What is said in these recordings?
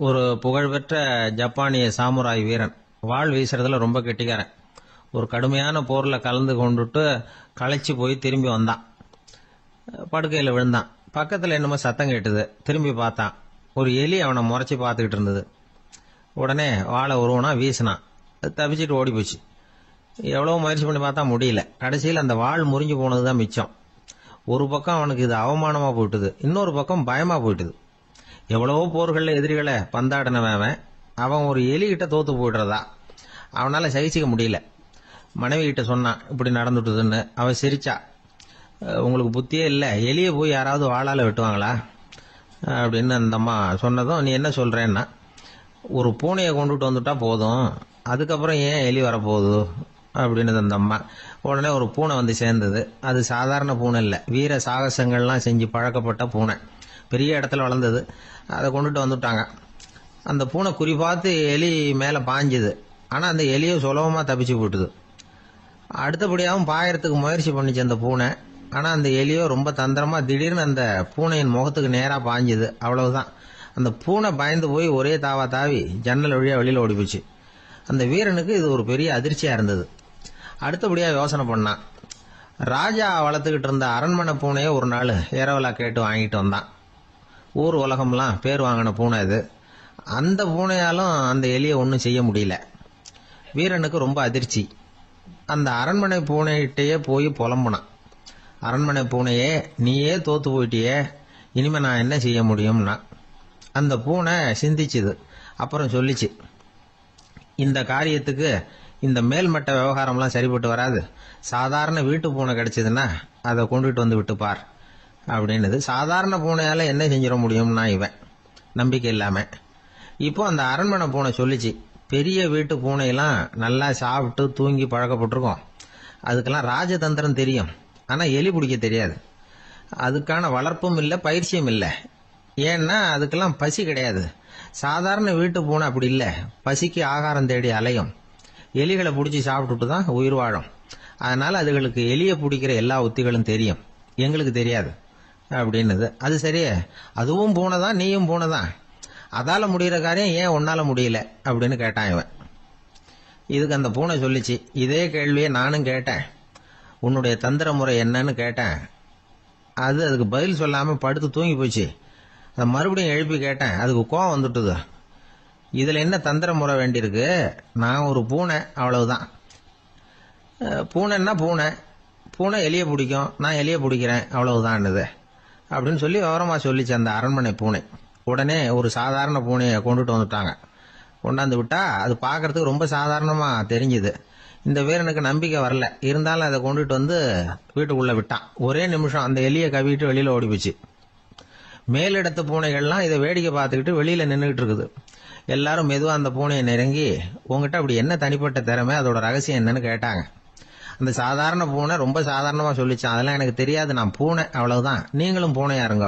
ஒரு புகழ்பெற்ற ஜப்பானிய சாமுராய் வீரன். வாள் வீசுறதுல ரொம்ப கெட்டிக்காரன். ஒரு கடுமையான போர்ல கலந்து கொண்டுட்டு களைச்சு போய் திரும்பி வந்தான். படுக்கையில் விழுந்தான். பக்கத்தில் என்னமோ சத்தம் கேட்டுது. திரும்பி பார்த்தான். ஒரு எலி அவனை முறைச்சி பார்த்துக்கிட்டு இருந்தது. உடனே வாழை உருவனா வீசினான். தப்பிச்சுட்டு ஓடி போச்சு. எவ்வளோ முயற்சி பண்ணி பார்த்தா முடியல. கடைசியில் அந்த வாள் முறிஞ்சு போனது தான் மிச்சம். ஒரு பக்கம் அவனுக்கு இது அவமானமாக போயிட்டுது, இன்னொரு பக்கம் பயமாக போயிட்டுது. எவ்வளவோ போர்களில் எதிரிகளை பந்தாடினவன் அவன் ஒரு எலிகிட்ட தோத்து போயிடுறதா அவனால் சகிச்சிக்க முடியல. மனைவி கிட்ட சொன்னான் இப்படி நடந்துட்டுதுன்னு. அவன் சிரிச்சா. உங்களுக்கு புத்தியே இல்லை, எலியை போய் யாராவது வாளால் வெட்டுவாங்களா அப்படின்னு அந்த அம்மா சொன்னதும், நீ என்ன சொல்கிறேன்னா, ஒரு பூனையை கொண்டுட்டு வந்துட்டா போதும், அதுக்கப்புறம் ஏன் எலி வரப்போகுது அப்படின்னு அந்த அம்மா. உடனே ஒரு பூனை வந்து சேர்ந்தது. அது சாதாரண பூனை இல்லை, வீர சாகசங்கள்லாம் செஞ்சு பழக்கப்பட்ட பூனை. பெரிய இடத்துல வளர்ந்தது. அதை கொண்டுட்டு வந்துட்டாங்க. அந்த பூனை குறிப்பாத்து எலி மேலே பாஞ்சுது. ஆனால் அந்த எலியை சுலபமாக தப்பிச்சு போட்டுது. அடுத்தபடியாகவும் பாயறதுக்கு முயற்சி பண்ணிச்சு அந்த பூனை. ஆனால் அந்த எலியோ ரொம்ப தந்திரமாக திடீர்னு அந்த பூனையின் முகத்துக்கு நேராக பாஞ்சுது. அவ்வளவுதான். அந்த பூனை பயந்து போய் ஒரே தாவா தாவி ஜன்னல் வழியாக வெளியில் ஓடி போச்சு. அந்த வீரனுக்கு இது ஒரு பெரிய அதிர்ச்சியாக இருந்தது. அடுத்தபடியாக யோசனை பண்ணான். ராஜா வளர்த்துக்கிட்டு இருந்த அரண்மனை பூனையை ஒரு நாள் இரவலா கேட்டு வாங்கிட்டு வந்தான். ஊர் உலகம்லாம் பேர் வாங்கின பூனை இது. அந்த பூனையாலும் அந்த எலியை ஒன்றும் செய்ய முடியல. வீரனுக்கு ரொம்ப அதிர்ச்சி. அந்த அரண்மனை பூனைகிட்டேயே போய் புலம்புனான். அரண்மனை பூனையே, நீயே தோத்து போயிட்டியே, இனிமே நான் என்ன செய்ய முடியும்னா. அந்த பூனை சிந்திச்சுது. அப்புறம் சொல்லிச்சு, இந்த காரியத்துக்கு இந்த மேல்மட்ட விவகாரம்லாம் சரிப்பட்டு வராது. சாதாரண வீட்டு பூனை கிடைச்சதுன்னா அதை கொண்டுட்டு வந்து விட்டுப்பார் அப்படின்னது. சாதாரண பூனையால் என்ன செஞ்சிட முடியும்னா இவன் நம்பிக்கை இல்லாம. இப்போ அந்த அரண்மனை பூனை சொல்லிச்சு, பெரிய வீட்டு பூனையெல்லாம் நல்லா சாப்பிட்டு தூங்கி பழக்கப்பட்டிருக்கோம். அதுக்கெல்லாம் ராஜதந்திரம் தெரியும், ஆனால் எலி பிடிக்க தெரியாது. அதுக்கான வளர்ப்பும் இல்லை, பயிற்சியும் இல்லை. ஏன்னா அதுக்கெல்லாம் பசி கிடையாது. சாதாரண வீட்டு பூனை அப்படி இல்லை, பசிக்கு ஆகாரம் தேடி அலையும். எலிகளை பிடிச்சி சாப்பிட்டுட்டு தான் உயிர் வாழும். அதனால் அதுகளுக்கு எலியை பிடிக்கிற எல்லா உத்திகளும் தெரியும், எங்களுக்கு தெரியாது அப்படின்னது. அது சரியே, அதுவும் பூனை தான், நீயும் பூனை தான், அதால் முடிகிற காரியம் ஏன் உன்னால் முடியல அப்படின்னு கேட்டான் இவன். இதுக்கு அந்த பூனை சொல்லிச்சு, இதே கேள்வியை நானும் கேட்டேன், உன்னுடைய தந்திர முறை என்னன்னு கேட்டேன். அதுக்கு பதில் சொல்லாமல் படுத்து தூங்கி போச்சு. அதை மறுபடியும் எழுப்பி கேட்டேன், அதுக்கு கோவம் வந்துட்டுது. இதில் என்ன தந்திர முறை வேண்டியிருக்கு, நான் ஒரு பூனை, அவ்வளவுதான். பூனைன்னா பூனை, பூனை எலியை பிடிக்கும், நான் எலியை பிடிக்கிறேன், அவ்வளவுதான்னுது அப்படின்னு சொல்லி விவரமாக சொல்லிச்சு அந்த அரண்மனை பூனை. உடனே ஒரு சாதாரண பூனையை கொண்டுட்டு வந்துட்டாங்க. கொண்டாந்து விட்டா அது பார்க்கறதுக்கு ரொம்ப சாதாரணமாக தெரிஞ்சுது. இந்த வீரனுக்கு நம்பிக்கை வரல. இருந்தாலும் அதை கொண்டுட்டு வந்து வீட்டுக்குள்ளே விட்டான். ஒரே நிமிஷம் அந்த எலியை கவிட்டு வெளியில் ஓடி போச்சு. மேலிடத்து பூனைகள்லாம் இதை வேடிக்கை பார்த்துக்கிட்டு வெளியில் நின்றுக்கிட்டு இருக்குது. எல்லாரும் மெதுவாக அந்த பூனையை நெருங்கி, உங்ககிட்ட அப்படி என்ன தனிப்பட்ட திறமை, அதோட ரகசியம் என்னன்னு கேட்டாங்க. அந்த சாதாரண பூனை ரொம்ப சாதாரணமாக சொல்லிச்சான், அதெல்லாம் எனக்கு தெரியாது, நான் பூனை, அவ்வளவுதான், நீங்களும் பூனையா இருங்க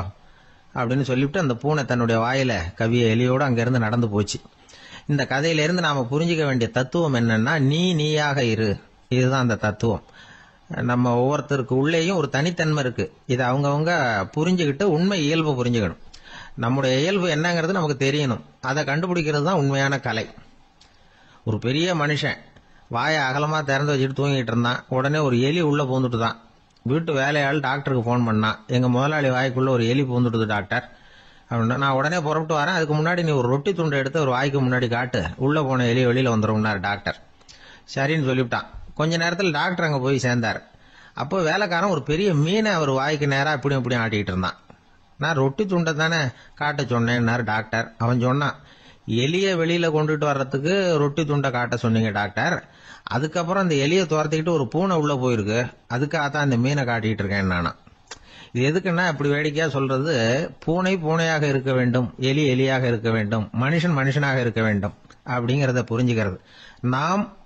அப்படின்னு சொல்லிவிட்டு அந்த பூனை தன்னுடைய வாயில கவிய எலியோடு அங்கேருந்து நடந்து போச்சு. இந்த கதையிலேருந்து நாம் புரிஞ்சிக்க வேண்டிய தத்துவம் என்னன்னா, நீயாக இரு. இதுதான் அந்த தத்துவம். நம்ம ஒவ்வொருத்தருக்கு உள்ளேயும் ஒரு தனித்தன்மை இருக்கு. இதை அவங்கவுங்க புரிஞ்சுக்கிட்டு உண்மை இயல்பு புரிஞ்சுக்கணும். நம்முடைய இயல்பு என்னங்கிறது நமக்கு தெரியணும். அதை கண்டுபிடிக்கிறது தான் உண்மையான கலை. ஒரு பெரிய மனுஷன் வாயை அகலமாக திறந்து வச்சுட்டு தூங்கிட்டு இருந்தான். உடனே ஒரு எலி உள்ளே பூந்துட்டு தான். வீட்டு வேலையாள் டாக்டருக்கு ஃபோன் பண்ணான், எங்கள் முதலாளி வாய்க்குள்ளே ஒரு எலி பூந்துட்டுது டாக்டர் அப்படின்னா. நான் உடனே புறப்பட்டு வரேன், அதுக்கு முன்னாடி நீ ஒரு ரொட்டி துண்டை எடுத்து ஒரு வாய்க்கு முன்னாடி காட்டு, உள்ளே போன எலி வெளியில் வந்துடும்னார் டாக்டர். சரின்னு சொல்லிவிட்டான். கொஞ்ச நேரத்தில் டாக்டர் அங்கே போய் சேர்ந்தார். அப்போ வேலைக்காரன் ஒரு பெரிய மீனை அவர் வாய்க்கு நேராக இப்படியும் ஆட்டிக்கிட்டு இருந்தான். நான் ரொட்டி துண்டை தானே காட்ட சொன்னேன்னார் டாக்டர். அவன் சொன்னான், எலியை வெளியில் கொண்டுட்டு வர்றதுக்கு ரொட்டி துண்டை காட்ட சொன்னீங்க டாக்டர், அதுக்கப்புறம் அந்த எலியை துரத்திக்கிட்டு ஒரு பூனை உள்ளே போயிருக்கு, அதுக்காகத்தான் இந்த மீனை காட்டிகிட்டு இருக்கேன் நானா. இது எதுக்குன்னா இப்படி வேடிக்கையாக சொல்றது, பூனை பூனையாக இருக்க வேண்டும், எலி எலியாக இருக்க வேண்டும், மனுஷன் மனுஷனாக இருக்க வேண்டும் அப்படிங்கிறத புரிஞ்சுக்கிறது.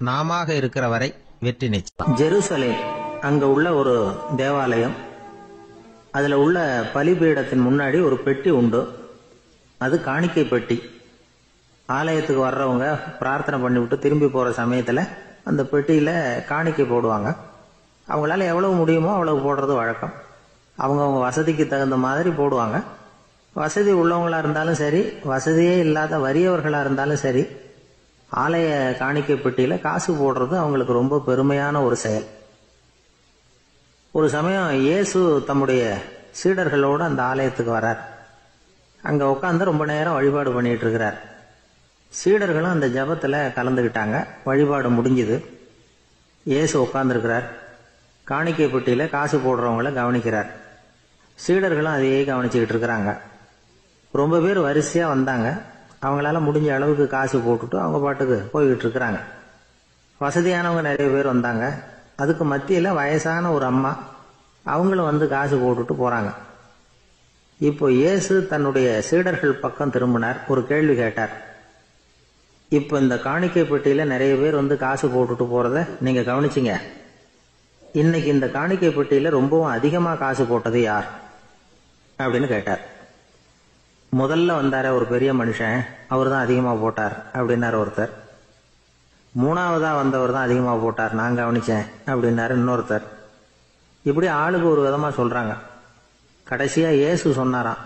நாமாக இருக்கிற வரை வெற்றி நிச்சயம். ஜெருசலேம் அங்க உள்ள ஒரு தேவாலயம். அதுல உள்ள பலிபீடத்தின் முன்னாடி ஒரு பெட்டி உண்டு. அது காணிக்கை பெட்டி. ஆலயத்துக்கு வர்றவங்க பிரார்த்தனை பண்ணிவிட்டு திரும்பி போற சமயத்துல அந்த பெட்டியில காணிக்கை போடுவாங்க. அவங்களால எவ்வளவு முடியுமோ அவ்வளவு போடுறது வழக்கம். அவங்க வசதிக்கு தகுந்த மாதிரி போடுவாங்க. வசதி உள்ளவங்களா இருந்தாலும் சரி, வசதியே இல்லாத வறியவர்களா இருந்தாலும் சரி, ஆலய காணிக்கை பெட்டியில காசு போடுறது அவங்களுக்கு ரொம்ப பெருமையான ஒரு செயல். ஒரு சமயம் இயேசு தம்முடைய சீடர்களோடு அந்த ஆலயத்துக்கு வரார். அங்க உட்காந்து ரொம்ப நேரம் வழிபாடு பண்ணிட்டு இருக்கிறார். சீடர்களும் அந்த ஜபத்துல கலந்துக்கிட்டாங்க. வழிபாடு முடிஞ்சுது. இயேசு உட்கார்ந்துருக்கிறார். காணிக்கை பெட்டியில காசு போடுறவங்கள கவனிக்கிறார். சீடர்களும் அதையே கவனிச்சுக்கிட்டு இருக்கிறாங்க. ரொம்ப பேர் வரிசையா வந்தாங்க. அவங்களால முடிஞ்ச அளவுக்கு காசு போட்டுட்டு அவங்க பாட்டுக்கு போய்கிட்டு இருக்கிறாங்க. வசதியானவங்க நிறைய பேர் வந்தாங்க. அதுக்கு மத்தியில வயசான ஒரு அம்மா, அவங்களும் வந்து காசு போட்டுட்டு போறாங்க. இப்போ இயேசு தன்னுடைய சீடர்கள் பக்கம் திரும்பினார். ஒரு கேள்வி கேட்டார். இப்போ இந்த காணிக்கை பெட்டியில நிறைய பேர் வந்து காசு போட்டுட்டு போறத நீங்க கவனிச்சிங்க. இன்னைக்கு இந்த காணிக்கை பெட்டியில ரொம்பவும் அதிகமா காசு போட்டது யார் அப்படின்னு கேட்டார். முதல்ல வந்தார ஒரு பெரிய மனுஷன், அவர் தான் அதிகமா போட்டார் அப்படின்னாரு ஒருத்தர். மூணாவதா வந்தவர் தான் அதிகமா போட்டார், நான் கவனிச்சேன் அப்படின்னாரு இன்னொருத்தர். இப்படி ஆளுக்கு ஒரு விதமா சொல்றாங்க. கடைசியா இயேசு சொன்னாராம்,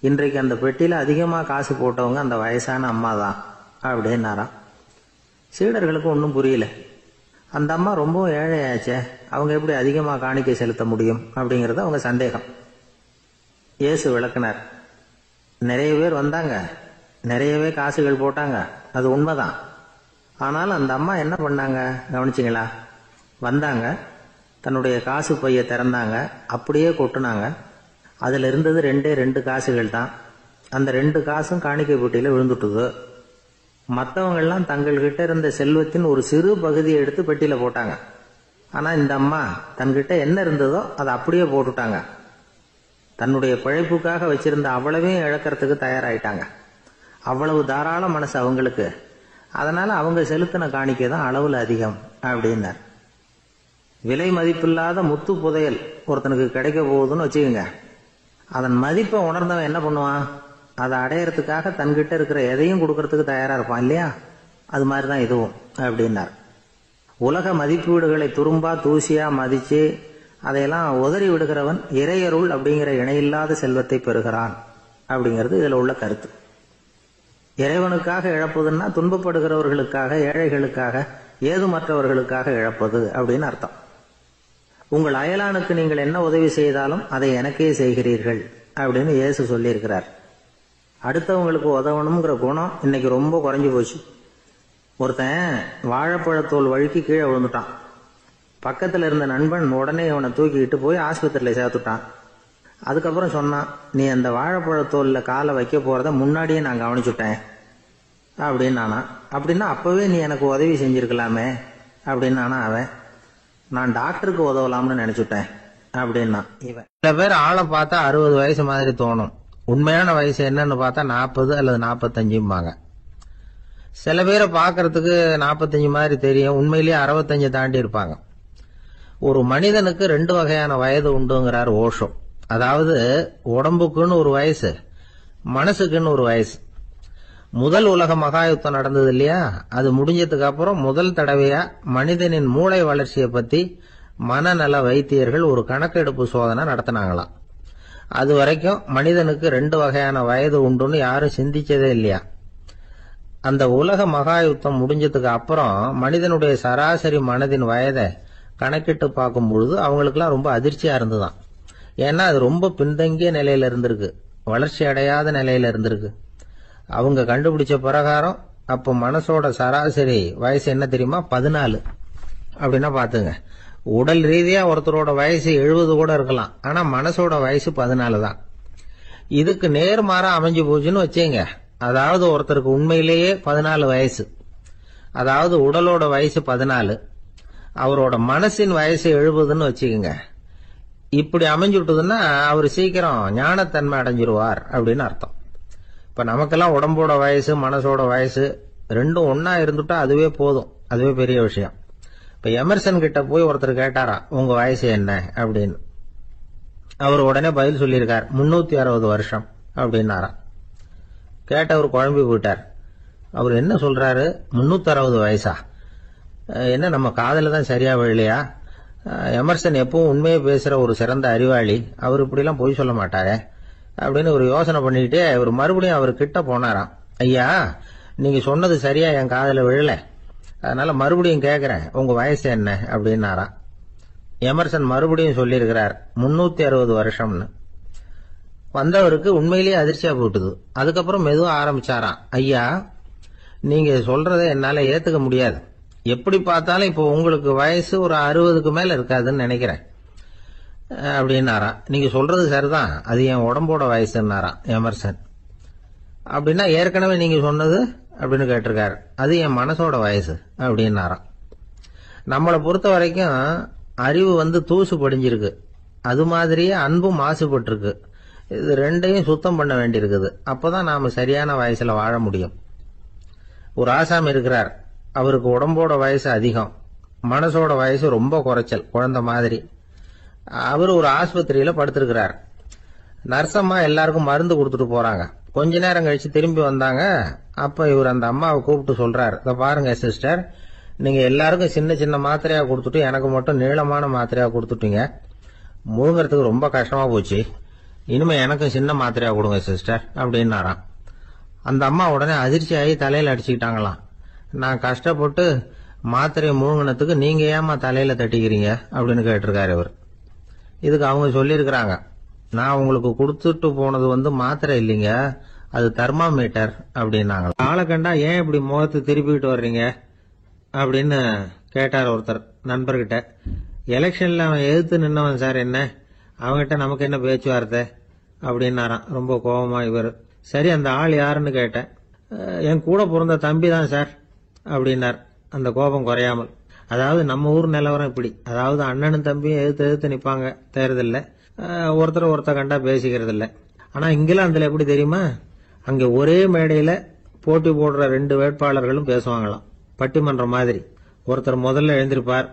இன்றைக்கு அந்த பெட்டியில அதிகமா காசு போட்டவங்க அந்த வயசான அம்மா தான் அப்படின்னாராம். சீடர்களுக்கு ஒன்றும் புரியல. அந்த அம்மா ரொம்ப ஏழையாச்சே, அவங்க எப்படி அதிகமா காணிக்கை செலுத்த முடியும் அப்படிங்கறது அவங்க சந்தேகம். இயேசு விளக்குனார். நிறைய பேர் வந்தாங்க, நிறையவே காசுகள் போட்டாங்க, அது உண்மைதான். ஆனாலும் அந்த அம்மா என்ன பண்ணாங்க கவனிச்சிங்களா? வந்தாங்க, தன்னுடைய காசு பைய திறந்தாங்க, அப்படியே கொட்டுனாங்க. அதுல இருந்தது 2 காசுகள் தான். அந்த 2 காசும் காணிக்கை பெட்டியில விழுந்துட்டுது. மற்றவங்கெல்லாம் தங்கள்கிட்ட இருந்த செல்வத்தின் ஒரு சிறு பகுதியை எடுத்து பெட்டியில போட்டாங்க. ஆனா இந்த அம்மா தன்கிட்ட என்ன இருந்ததோ அதை அப்படியே போட்டுட்டாங்க. தன்னுடைய பிழைப்புக்காக வச்சிருந்த அவ்வளவையும் இழக்கிறதுக்கு தயாராயிட்டாங்க. அவ்வளவு தாராள மனசு அவங்களுக்கு. அதனால அவங்க செலுத்தின காணிக்கை தான் அளவுல அதிகம் அப்படின்னார். விலை மதிப்பில்லாத முத்து புதையல் ஒருத்தனுக்கு கிடைக்க போகுதுன்னு வச்சுக்கோங்க. அதன் மதிப்பை உணர்ந்தவன் என்ன பண்ணுவான்? அதை அடையறதுக்காக தன்கிட்ட இருக்கிற எதையும் கொடுக்கறதுக்கு தயாரா இருப்பான் இல்லையா? அது மாதிரிதான் இதுவும் அப்படின்னார். உலக மதிப்பீடுகளை துரும்பா தூசியா மதிச்சு அதையெல்லாம் உதறி விடுகிறவன் இறையருள் அப்படிங்கிற இணையில்லாத செல்வத்தை பெறுகிறான் அப்படிங்கிறது இதுல உள்ள கருத்து. இறைவனுக்காக இழப்பதுன்னா துன்பப்படுகிறவர்களுக்காக, ஏழைகளுக்காக, ஏதுமற்றவர்களுக்காக இழப்பது அப்படின்னு அர்த்தம். உங்கள் அயலானுக்கு நீங்கள் என்ன உதவி செய்தாலும் அதை எனக்கே செய்கிறீர்கள் அப்படின்னு இயேசு சொல்லியிருக்கிறார். அடுத்தவங்களுக்கு உதவணுங்கிற குணம் இன்னைக்கு ரொம்ப குறைஞ்சு போச்சு. ஒருத்தன் வாழைப்பழத்தோல் வழுக்கி கீழே விழுந்துட்டான். பக்கத்துல இருந்த நண்பன் உடனே அவனை தூக்கிக்கிட்டு போய் ஆஸ்பத்திரியில சேர்த்துட்டான். அதுக்கப்புறம் சொன்னான், நீ அந்த வாழைப்பழத்தோல்ல காலை வைக்க போறத முன்னாடியே நான் கவனிச்சுட்டேன் அப்படின்னு நானா. அப்படின்னா அப்பவே நீ எனக்கு உதவி செஞ்சிருக்கலாமே அப்படின்னு நானா. அவன், நான் டாக்டருக்கு உதவலாம்னு நினைச்சுட்டேன் அப்படின்னா இவன். சில பேர் ஆளை பார்த்தா 60 வயசு மாதிரி தோணும். உண்மையான வயசு என்னன்னு பார்த்தா 40 அல்லது 45. சில பேரை பார்க்கறதுக்கு 45 மாதிரி தெரியும், உண்மையிலேயே 65 தாண்டி இருப்பாங்க. ஒரு மனிதனுக்கு 2 வகையான வயது உண்டுங்கிறார் ஓஷோ. அதாவது உடம்புக்குன்னு ஒரு வயசு, மனசுக்குன்னு ஒரு வயசு. முதல் உலக மகாயுத்தம் நடந்தது இல்லையா? அது முடிஞ்சதுக்கு அப்புறம் முதல் தடவையா மனிதனின் மூளை வளர்ச்சியை பத்தி மனநல வைத்தியர்கள் ஒரு கணக்கெடுப்பு சோதனை நடத்தினாங்களாம். அது வரைக்கும் மனிதனுக்கு 2 வகையான வயது உண்டுன்னு யாரும் சிந்திச்சதே இல்லையா? அந்த உலக மகாயுத்தம் முடிஞ்சதுக்கு அப்புறம் மனிதனுடைய சராசரி மனதின் வயதை கணக்கிட்டு பார்க்கும் பொழுது அவங்களுக்குலாம் ரொம்ப அதிர்ச்சியா இருந்துதான். ஏன்னா அது ரொம்ப பின்தங்கிய நிலையில இருந்திருக்கு, வளர்ச்சி அடையாத நிலையில இருந்திருக்கு. அவங்க கண்டுபிடிச்ச பிரகாரம் அப்ப மனசோட சராசரி வயசு என்ன தெரியுமா? 14. அப்படின்னா பாத்துங்க, உடல் ரீதியா ஒருத்தரோட வயசு 70 கூட இருக்கலாம், ஆனா மனசோட வயசு 14 தான். இதுக்கு நேர்மாறா அமைஞ்சு போச்சுன்னு வச்சேங்க. அதாவது ஒருத்தருக்கு உண்மையிலேயே 14 வயசு, அதாவது உடலோட வயசு 14, அவரோட மனசின் வயசு 70ன்னு வச்சுக்கோங்க. இப்படி அமைஞ்சுட்டுதுன்னா அவர் சீக்கிரம் ஞானத்தன்மை அடைஞ்சிருவார் அப்படின்னு அர்த்தம். இப்ப நமக்கெல்லாம் உடம்போட வயசு மனசோட வயசு ரெண்டும் ஒன்னா இருந்துட்டா அதுவே போதும், அதுவே பெரிய விஷயம். இப்ப எமர்சன் கிட்ட போய் ஒருத்தர் கேட்டாரா, உங்க வயசு என்ன அப்படின்னு. அவர் உடனே பதில் சொல்லியிருக்கார், 360 வருஷம் அப்படின்னாரா. கேட்டவர் குழம்பி போயிட்டார். அவர் என்ன சொல்றாரு, 360 வயசா? என்ன நம்ம காதல தான் சரியா விழலையா? எமர்சன் எப்பவும் உண்மையை பேசுற ஒரு சிறந்த அறிவாளி, அவர் இப்படிலாம் பொய் சொல்ல மாட்டாரே. அப்படின்னு ஒரு யோசனை பண்ணிக்கிட்டே இவர் மறுபடியும் அவர் கிட்ட போனாராம். ஐயா, நீங்க சொன்னது சரியா என் காதுல விழல, அதனால மறுபடியும் கேட்கிறேன், உங்க வயசு என்ன அப்படின்னாராம். எமர்சன் மறுபடியும் சொல்லியிருக்கிறார் 360 வருஷம்னு. வந்தவருக்கு உண்மையிலேயே அதிர்ச்சியா போட்டுது. அதுக்கப்புறம் மெதுவா ஆரம்பிச்சாராம். ஐயா, நீங்க சொல்றதை என்னால ஏத்துக்க முடியாது. எப்படி பார்த்தாலும் இப்போ உங்களுக்கு வயசு ஒரு 60க்கு மேல இருக்காதுன்னு நினைக்கிறேன் அப்படின்னாராம். நீங்க சொல்றது சரிதான், அது என் உடம்போட வயசுன்னாராம் எமர்சன். அப்படின்னா ஏற்கனவே நீங்க சொன்னது அப்படின்னு கேட்டிருக்காரு. அது என் மனசோட வயசு அப்படின்னாராம். நம்மளை பொறுத்த வரைக்கும் அறிவு தூசு படிஞ்சிருக்கு, அது மாதிரியே அன்பும் மாசுபட்டிருக்கு. இது ரெண்டையும் சுத்தம் பண்ண வேண்டியிருக்குது. அப்பதான் நாம சரியான வயசுல வாழ முடியும். ஒரு ஆசாமி இருக்கிறார். அவருக்கு உடம்போட வயசு அதிகம், மனசோட வயசு ரொம்ப குறைச்சல், குழந்தை மாதிரி. அவர் ஒரு ஆஸ்பத்திரியில படுத்திருக்கிறார். நர்சம்மா எல்லாருக்கும் மருந்து கொடுத்துட்டு போறாங்க. கொஞ்ச நேரம் கழிச்சு திரும்பி வந்தாங்க. அப்ப இவர் அந்த அம்மாவை கூப்பிட்டு சொல்றார், இத பாருங்க சிஸ்டர், நீங்க எல்லாருக்கும் சின்ன சின்ன மாத்திரையா கொடுத்துட்டு எனக்கு மட்டும் நீளமான மாத்திரையா கொடுத்துட்டீங்க. முழுங்கறதுக்கு ரொம்ப கஷ்டமா போச்சு. இனிமே எனக்கும் சின்ன மாத்திரையா கொடுங்க சிஸ்டர் அப்படின்னாராம். அந்த அம்மா உடனே அதிர்ச்சி ஆகி தலையில அடிச்சுக்கிட்டாங்களாம். நான் கஷ்டப்பட்டு மாத்திரையை முழுங்கினத்துக்கு நீங்க ஏமா தலையில தட்டிக்கிறீங்க அப்படின்னு கேட்டிருக்காரு இவர். இதுக்கு அவங்க சொல்லியிருக்கிறாங்க, நான் உங்களுக்கு கொடுத்துட்டு போனது மாத்திரை இல்லைங்க, அது தெர்மாமீட்டர் அப்படின்னாங்க. ஆளை கண்டா ஏன் இப்படி முகத்தை திருப்பிக்கிட்டு வர்றீங்க அப்படின்னு கேட்டார் ஒருத்தர் நண்பர்கிட்ட. எலெக்ஷன்ல அவன் எதிர்த்து நின்னவன் சார், என்ன அவன்கிட்ட நமக்கு என்ன பேச்சுவார்த்தை அப்படின்னாராம் ரொம்ப கோபமா இவர். சரி, அந்த ஆள் யாருன்னு கேட்டேன். என் கூட பிறந்த தம்பி தான் சார் அப்படின்னார் அந்த கோபம் குறையாமல். அதாவது நம்ம ஊர் நிலவரம் இப்படி, அதாவது அண்ணனும் தம்பியும் எதிர்த்து நிப்பாங்க தேர்தல்ல, ஒருத்தர் கண்டா பேசிக்கிறது இல்ல. ஆனா இங்கிலாந்துல எப்படி தெரியுமா, அங்க ஒரே மேடையில போட்டி போடுற 2 வேட்பாளர்களும் பேசுவாங்களாம், பட்டிமன்றம் மாதிரி. ஒருத்தர் முதல்ல எழுந்திருப்பார்,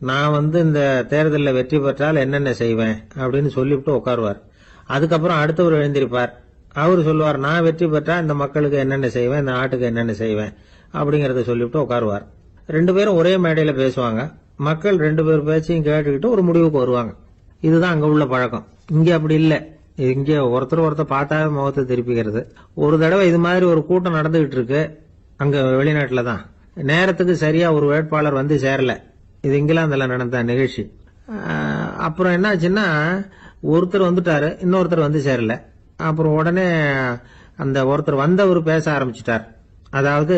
நான் இந்த தேர்தலில் வெற்றி பெற்றால் என்னென்ன செய்வேன் அப்படின்னு சொல்லிவிட்டு உட்காருவார். அதுக்கப்புறம் அடுத்தவர் எழுந்திருப்பார், அவரு சொல்லுவார், நான் வெற்றி பெற்றா இந்த மக்களுக்கு என்னென்ன செய்வேன், இந்த நாட்டுக்கு என்னென்ன செய்வேன் அப்படிங்கறத சொல்லிவிட்டு உட்காருவார். 2 பேரும் ஒரே மேடையில பேசுவாங்க. மக்கள் 2 பேர் பேச்சையும் கேட்டுக்கிட்டு ஒரு முடிவுக்கு வருவாங்க. இதுதான் அங்க உள்ள பழக்கம். இங்க அப்படி இல்ல. இங்க ஒருத்தர் பார்த்தாவே முகத்தை திருப்பிக்கிறது. ஒரு தடவை இது மாதிரி ஒரு கூட்டம் நடந்துகிட்டு இருக்கு அங்க வெளிநாட்டுல தான். நேரத்துக்கு சரியா ஒரு வேட்பாளர் சேரல. இது இங்கிலாந்துல நடந்த நிகழ்ச்சி. அப்புறம் என்னாச்சுன்னா, ஒருத்தர் வந்துட்டாரு, இன்னொருத்தர் சேரல. அப்புறம் உடனே அந்த ஒருத்தர் வந்தவர் பேச ஆரம்பிச்சுட்டார். அதாவது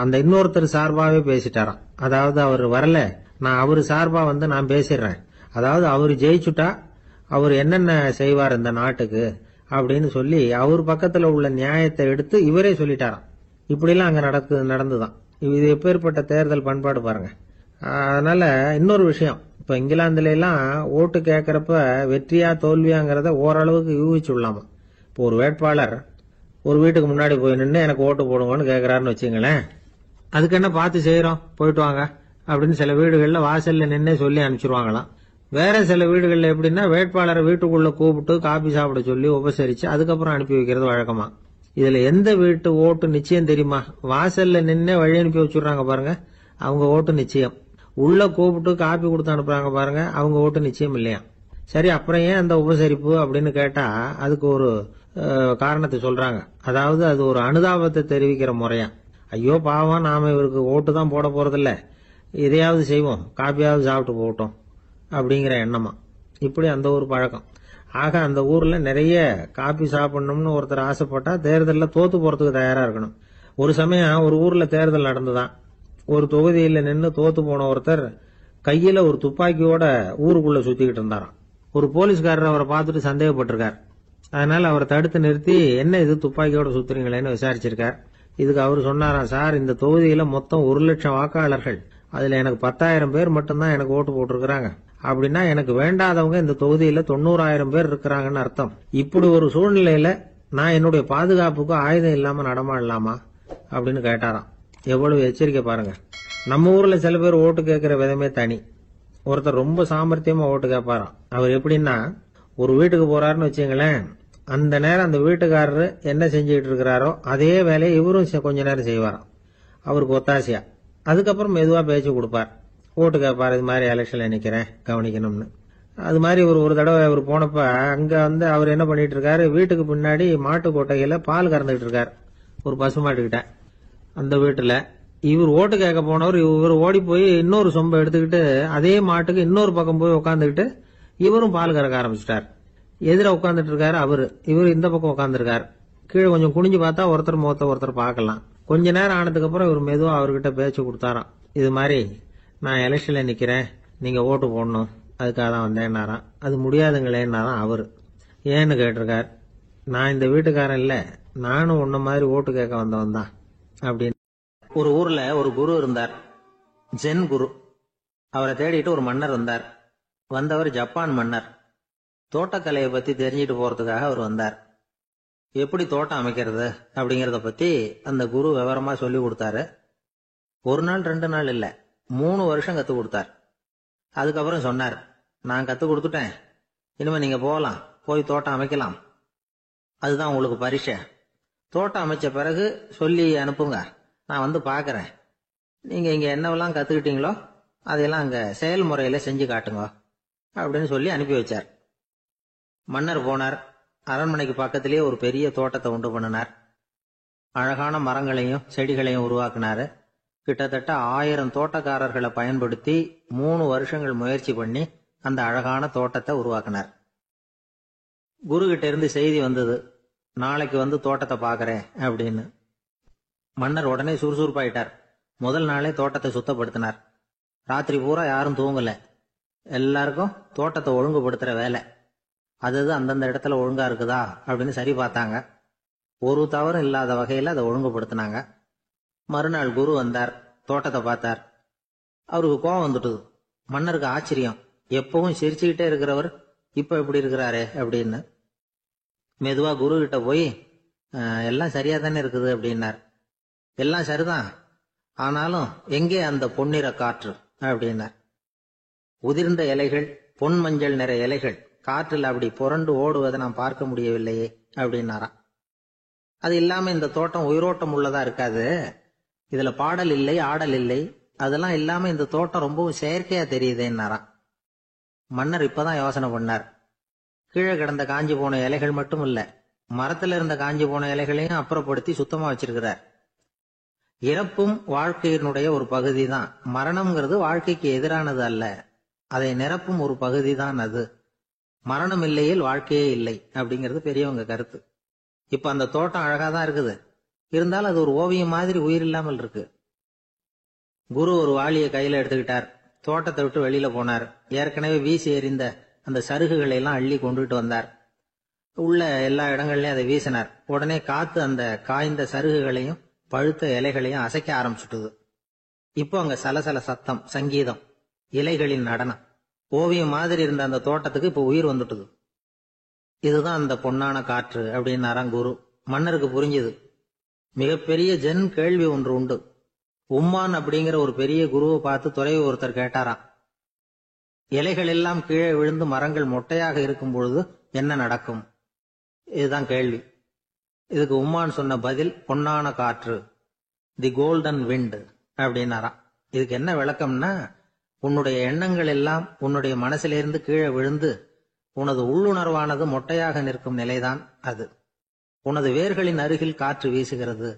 அந்த இன்னொருத்தர் சார்பாவே பேசிட்டாராம். அதாவது அவர் வரல, நான் அவரு சார்பா நான் பேசிடுறேன். அதாவது அவர் ஜெயிச்சுட்டா அவர் என்னென்ன செய்வார் இந்த நாட்டுக்கு அப்படின்னு சொல்லி அவர் பக்கத்துல உள்ள நியாயத்தை எடுத்து இவரே சொல்லிட்டாராம். இப்படிலாம் அங்க நடந்துதான். இது எப்பேற்பட்ட தேர்தல் பண்பாடு பாருங்க. அதனால இன்னொரு விஷயம், இப்ப இங்கிலாந்துல எல்லாம் ஓட்டு கேட்கறப்ப வெற்றியா தோல்வியாங்கிறத ஓரளவுக்கு யூகிச்சுடலாமா. இப்போ ஒரு வேட்பாளர் ஒரு வீட்டுக்கு முன்னாடி போய் நின்று எனக்கு ஓட்டு போடுங்கன்னு கேட்கறாருன்னு வச்சுங்களேன், அதுக்கு என்ன பார்த்து செய்யறோம், போயிட்டு வாங்க அப்படின்னு சில வீடுகள்ல வாசல்ல நின்னே சொல்லி அனுப்பிச்சிருவாங்களாம். வேற சில வீடுகள்ல எப்படின்னா, வேட்பாளரை வீட்டுக்குள்ள கூப்பிட்டு காபி சாப்பிட சொல்லி உபசரிச்சு அதுக்கப்புறம் அனுப்பி வைக்கிறது வழக்கமா. இதுல எந்த வீட்டு ஓட்டு நிச்சயம் தெரியுமா? வாசல்ல நின்னே வழி அனுப்பி வச்சுடுறாங்க பாருங்க, அவங்க ஓட்டு நிச்சயம். உள்ள கூப்பிட்டு காப்பி கொடுத்து அனுப்புறாங்க பாருங்க, அவங்க ஓட்டு நிச்சயம் இல்லையா. சரி, அப்புறம் ஏன் அந்த உபசரிப்பு அப்படின்னு கேட்டா அதுக்கு ஒரு காரணத்தை சொல்றாங்க. அதாவது அது ஒரு அனுதாபத்தை தெரிவிக்கிற முறையா. ஐயோ பாவம், நாம இவருக்கு ஓட்டு தான் போட போறதில்ல, இதையாவது செய்வோம், காப்பியாவது சாப்பிட்டு போகட்டும் அப்படிங்கிற எண்ணமா. இப்படி அந்த ஒரு பழக்கம். ஆக அந்த ஊர்ல நிறைய காப்பி சாப்பிடணும்னு ஒருத்தர் ஆசைப்பட்டா தேர்தலில் தோத்து போறதுக்கு தயாரா இருக்கணும். ஒரு சமயம் ஒரு ஊர்ல தேர்தல் நடந்துதான். ஒரு தொகுதியில நின்று தோத்து போன ஒருத்தர் கையில ஒரு துப்பாக்கியோட ஊருக்குள்ள சுத்திக்கிட்டு இருந்தாராம். ஒரு போலீஸ்காரர் அவரை பார்த்துட்டு சந்தேகப்பட்டிருக்கார். அதனால அவரை தடுத்து நிறுத்தி, என்ன இது துப்பாக்கியோட சுத்துறீங்களேன்னு விசாரிச்சிருக்கார். இதுக்கு அவர் சொன்னாராம், சார், இந்த தொகுதியில மொத்தம் 1,00,000 வாக்காளர்கள், அதுல எனக்கு 10,000 பேர் மட்டும்தான் எனக்கு ஓட்டு போட்டிருக்கிறாங்க. அப்படின்னா எனக்கு வேண்டாதவங்க இந்த தொகுதியில 90,000 பேர் இருக்கிறாங்கன்னு அர்த்தம். இப்படி ஒரு சூழ்நிலையில நான் என்னுடைய பாதுகாப்புக்கு ஆயுதம் இல்லாம நடமாடலாமா அப்படின்னு கேட்டாராம். எவ்வளவு எச்சரிக்கை பாருங்க. நம்ம ஊர்ல சில பேர் ஓட்டு கேட்கிற விதமே தனி. ஒருத்தர் ரொம்ப சாமர்த்தியமா ஓட்டு கேட்பாராம். அவர் எப்படின்னா, ஒரு வீட்டுக்கு போறாருன்னு வச்சுங்களேன், அந்த நேரம் அந்த வீட்டுக்காரரு என்ன செஞ்சுக்கிட்டு இருக்கிறாரோ அதே வேலையை இவரும் கொஞ்ச நேரம் செய்வாராம், அவருக்கு ஒத்தாசையா. அதுக்கப்புறம் மெதுவா பேச்சு கொடுப்பார், ஓட்டு கேட்பார், இது மாதிரி எலெக்ஷன்ல நிக்கிறேன் கவனிக்கணும்னு. அது மாதிரி ஒரு தடவை அவர் போனப்ப அங்க வந்து அவர் என்ன பண்ணிட்டு இருக்காரு, வீட்டுக்கு பின்னாடி மாட்டு கொட்டையில பால் கறந்துகிட்டு இருக்காரு ஒரு பசுமாட்டுக்கிட்ட. அந்த வீட்டுல இவர் ஓட்டு கேட்க போனவர் இவர் ஓடி போய் இன்னொரு சொம்பை எடுத்துக்கிட்டு அதே மாட்டுக்கு இன்னொரு பக்கம் போய் உட்காந்துக்கிட்டு இவரும் பால் கறக்க ஆரம்பிச்சிட்டார். எதிர உட்காந்துட்டு இருக்காரு அவரு, இவர் இந்த பக்கம் உட்காந்துருக்காரு. கீழே கொஞ்சம் குனிஞ்சு பார்த்தா ஒருத்தர் முகத்தை ஒருத்தர் பார்க்கலாம். கொஞ்ச நேரம் ஆனதுக்கு அப்புறம் இவர் மெதுவா அவர்கிட்ட பேச்சு கொடுத்தாராம். இது மாதிரி நான் எலெக்ஷன்ல நிக்கிறேன், நீங்க ஓட்டு போடணும், அதுக்காக தான் வந்தேன்னாராம். அது முடியாதுங்களேன்னாராம் அவரு. ஏன்னு கேட்டிருக்கார். நான் இந்த வீட்டுக்காரன் இல்ல, நானும் உன்ன மாதிரி ஓட்டு கேட்க வந்தவன் தான் அப்படின்னு. ஒரு ஊர்ல ஒரு குரு இருந்தார், ஜென் குரு. அவரை தேடிட்டு ஒரு மன்னர் வந்தார். வந்தவர் ஜப்பான் மன்னர். தோட்டக்கலையை பத்தி தெரிஞ்சுட்டு போறதுக்காக அவர் வந்தார். எப்படி தோட்டம் அமைக்கிறது அப்படிங்கறத பத்தி அந்த குரு விவரமா சொல்லி கொடுத்தாரு. ஒரு நாள் 2 நாள் இல்ல, 3 வருஷம் கத்து கொடுத்தார். அதுக்கப்புறம் சொன்னார், நான் கத்து கொடுத்துட்டேன், இனிமே நீங்க போகலாம், போய் தோட்டம் அமைக்கலாம், அதுதான் உங்களுக்கு பரிசை. தோட்டம் அமைச்ச பிறகு சொல்லி அனுப்புங்க, நான் வந்து பாக்குறேன். நீங்க இங்க என்னவெல்லாம் கத்துக்கிட்டீங்களோ அதையெல்லாம் அங்க செயல்முறையில செஞ்சு காட்டுங்க அப்படின்னு சொல்லி அனுப்பி வச்சார். மன்னர் போனார். அரண்மனைக்கு பக்கத்திலேயே ஒரு பெரிய தோட்டத்தை உண்டு பண்ணினார். அழகான மரங்களையும் செடிகளையும் உருவாக்கினாரு. கிட்டத்தட்ட 1000 தோட்டக்காரர்களை பயன்படுத்தி 3 வருஷங்கள் முயற்சி பண்ணி அந்த அழகான தோட்டத்தை உருவாக்கினார். குரு கிட்ட இருந்து செய்தி வந்தது, நாளைக்கு வந்து தோட்டத்தை பாக்குறேன் அப்படின்னு. மன்னர் உடனே சுறுசுறுப்பாயிட்டார். முதல் நாளே தோட்டத்தை சுத்தப்படுத்தினார். ராத்திரி பூரா யாரும் தூங்கல. எல்லாருக்கும் தோட்டத்தை ஒழுங்குபடுத்துற வேலை. அது அந்தந்த இடத்துல ஒழுங்கா இருக்குதா அப்படின்னு சரி பார்த்தாங்க. ஒரு தவறும் இல்லாத வகையில அதை ஒழுங்குபடுத்தினாங்க. மறுநாள் குரு வந்தார், தோட்டத்தை பார்த்தார். அவருக்கு கோபம் வந்துட்டுது. மன்னருக்கு ஆச்சரியம், எப்பவும் சிரிச்சுக்கிட்டே இருக்கிறவர் இப்ப எப்படி இருக்கிறாரே அப்படின்னு. மெதுவா குரு கிட்ட போய், எல்லாம் சரியா தானே இருக்குது அப்படின்னார். எல்லாம் சரிதான், ஆனாலும் எங்கே அந்த பொன்னிற காற்று அப்படின்னார். உதிர்ந்த இலைகள், பொன் மஞ்சள் நிற இலைகள் காற்றில் அப்படி புரண்டு ஓடுவதை நான் பார்க்க முடியவில்லையே அப்படின்னாராம். அது இல்லாம இந்த தோட்டம் உயிரோட்டம் உள்ளதா இருக்காது, இதுல பாடல் இல்லை, ஆடல் இல்லை, அதெல்லாம் இல்லாம இந்த தோட்டம் ரொம்பவும் செயற்கையா தெரியுதுன்னாராம். மன்னர் இப்பதான் யோசனை பண்ணார். கீழே கிடந்த காஞ்சி போன இலைகள் மட்டும் இல்ல, மரத்துல இருந்த காஞ்சி போன இலைகளையும் அப்புறப்படுத்தி சுத்தமா வச்சிருக்கிறார். இறப்பும் வாழ்க்கையினுடைய ஒரு பகுதி தான். மரணம்ங்கிறது வாழ்க்கைக்கு எதிரானது அல்ல, அதை நிரப்பும் ஒரு பகுதி தான் அது. மரணம் இல்லையில் வாழ்க்கையே இல்லை அப்படிங்கிறது பெரியவங்க கருத்து. இப்ப அந்த தோட்டம் அழகாதான் இருக்குது, இருந்தாலும் அது ஒரு ஓவியம் மாதிரி உயிர் இல்லாமல் இருக்கு. குரு ஒரு வாளியை கையில எடுத்துக்கிட்டார். தோட்டத்தை விட்டு வெளியில போனார். ஏற்கனவே வீசி எறிந்த அந்த சருகுகளை எல்லாம் அள்ளி கொண்டுட்டு வந்தார். உள்ள எல்லா இடங்கள்லயும் அதை வீசினார். உடனே காத்து அந்த காய்ந்த சருகுகளையும் பழுத்த இலைகளையும் அசைக்க ஆரம்பிச்சுட்டுது. இப்போ அங்க சலசல சத்தம், சங்கீதம், இலைகளின் நடனம், ஓவியம் மாதிரி இருந்த அந்த தோட்டத்துக்கு இப்போ உயிர் வந்துட்டுது. இதுதான் அந்த பொன்னான காற்று அப்படின்னாராம் குரு. மன்னருக்கு புரிஞ்சுது. மிகப்பெரிய ஜென் கேள்வி ஒன்று உண்டு. உம்மான் அப்படிங்கிற ஒரு பெரிய குருவை பார்த்து துறவி ஒருத்தர் கேட்டாராம், இலைகள் எல்லாம் கீழே விழுந்து மரங்கள் மொட்டையாக இருக்கும் பொழுது என்ன நடக்கும்? இதுதான் கேள்வி. இதுக்கு உம்மான் சொன்ன பதில் பொன்னான காற்று, தி கோல்டன் விண்ட் அப்படின்னாராம். இதுக்கு என்ன விளக்கம்னா, உன்னுடைய எண்ணங்கள் எல்லாம் உன்னுடைய மனசிலிருந்து கீழே விழுந்து உனது உள்ளுணர்வானது மொட்டையாக நிற்கும் நிலைதான் அது. உனது வேர்களின் அருகில் காற்று வீசுகிறது.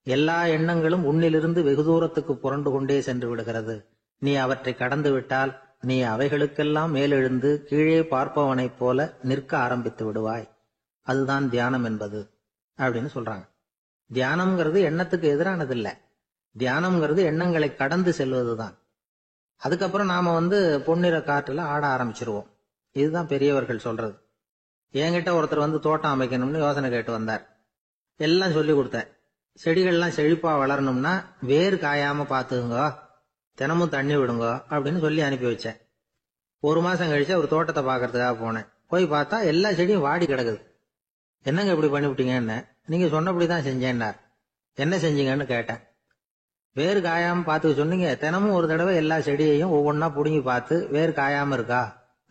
எல்லா எண்ணங்களும் உன்னிலிருந்து வெகு தூரத்துக்கு புரண்டு கொண்டே சென்று விடுகிறது. நீ அவற்றை கடந்து விட்டால் நீ அவைகளுக்கெல்லாம் மேலெழுந்து கீழே பார்ப்பவனைப் போல நிற்க ஆரம்பித்து விடுவாய். அதுதான் தியானம் என்பது அப்படின்னு சொல்றாங்க. தியானம்ங்கிறது எண்ணத்துக்கு எதிரானது இல்ல, தியானம்ங்கிறது எண்ணங்களை கடந்து செல்வதுதான். அதுக்கப்புறம் நாம பொன்னிற காற்றுல ஆட ஆரம்பிச்சிருவோம். இதுதான் பெரியவர்கள் சொல்றது. என்கிட்ட ஒருத்தர் தோட்டம் அமைக்கணும்னு யோசனை கேட்டு வந்தார். எல்லாம் சொல்லி கொடுத்தேன். செடிகள்லாம் செழிப்பா வளரணும்னா வேர் காயாம பாத்துக்குங்க, தினமும் தண்ணி விடுங்க அப்படின்னு சொல்லி அனுப்பி வச்சேன். 1 மாசம் கழிச்சு ஒரு தோட்டத்தை பாக்குறதுக்காக போனேன். போய் பார்த்தா எல்லா செடியும் வாடி கிடக்குது. என்னங்க இப்படி பண்ணிவிட்டீங்கன்னு. நீங்க சொன்னபடிதான் செஞ்சேன்னார். என்ன செஞ்சீங்கன்னு கேட்டேன். வேர் காயாம பாத்துக்க சொன்னீங்க, தினமும் ஒரு தடவை எல்லா செடியையும் ஒவ்வொன்னா புடுங்கி பார்த்து வேர் காயாம இருக்கா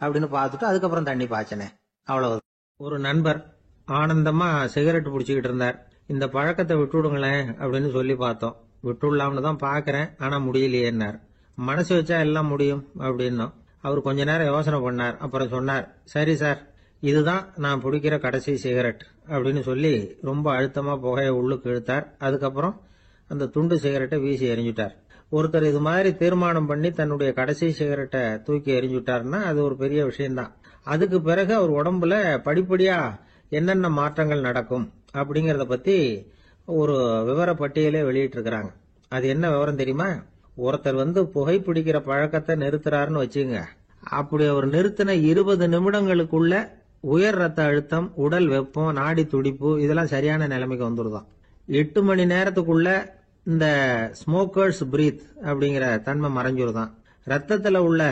அப்படின்னு பார்த்துட்டு அதுக்கப்புறம் தண்ணி பாய்ச்சனே, அவ்வளவு. ஒரு நண்பர் ஆனந்தமா சிகரெட் பிடிச்சுக்கிட்டு இருந்தார். இந்த பழக்கத்தை விட்டுவிடுங்களேன் அப்படின்னு சொல்லி பார்த்தோம். விட்டுடலாம்னு தான் பாக்குறேன், ஆனா முடியலையேன்னார். மனசு வச்சா எல்லாம் முடியும் அப்படின்னோம். அவர் கொஞ்ச நேரம் யோசனை பண்ணார். அப்புறம் சொன்னார், சரி சார், இதுதான் நான் பிடிக்கிற கடைசி சிகரெட் அப்படின்னு சொல்லி ரொம்ப அழுத்தமா புகையை உள்ளுக்கு இழுத்தார். அதுக்கப்புறம் அந்த துண்டு சிகரெட்டை வீசி எறிஞ்சுட்டார். ஒருத்தர் இது மாதிரி தீர்மானம் பண்ணி தன்னுடைய கடைசி சிகரெட்டை தூக்கி எறிஞ்சுட்டாருன்னா அது ஒரு பெரிய விஷயம்தான். அதுக்கு பிறகு அவர் உடம்புல படிப்படியா என்னென்ன மாற்றங்கள் நடக்கும் அப்படிங்கறத பத்தி ஒரு விவர பட்டியலே வெளியிட்டு இருக்கிறாங்க. அது என்ன விவரம் தெரியுமா? ஒருத்தர் புகைப்பிடிக்கிற பழக்கத்தை நிறுத்துறாருன்னு வச்சுங்க. அப்படி அவர் நிறுத்தின 20 நிமிடங்களுக்குள்ள உயர் ரத்த அழுத்தம், உடல் வெப்பம், நாடி துடிப்பு இதெல்லாம் சரியான நிலைமைக்கு வந்துருதான். 8 மணி நேரத்துக்குள்ள இந்த ஸ்மோக்கர்ஸ் பிரீத் அப்படிங்கிற தன்மை மறைஞ்சிருதான். ரத்தத்துல உள்ள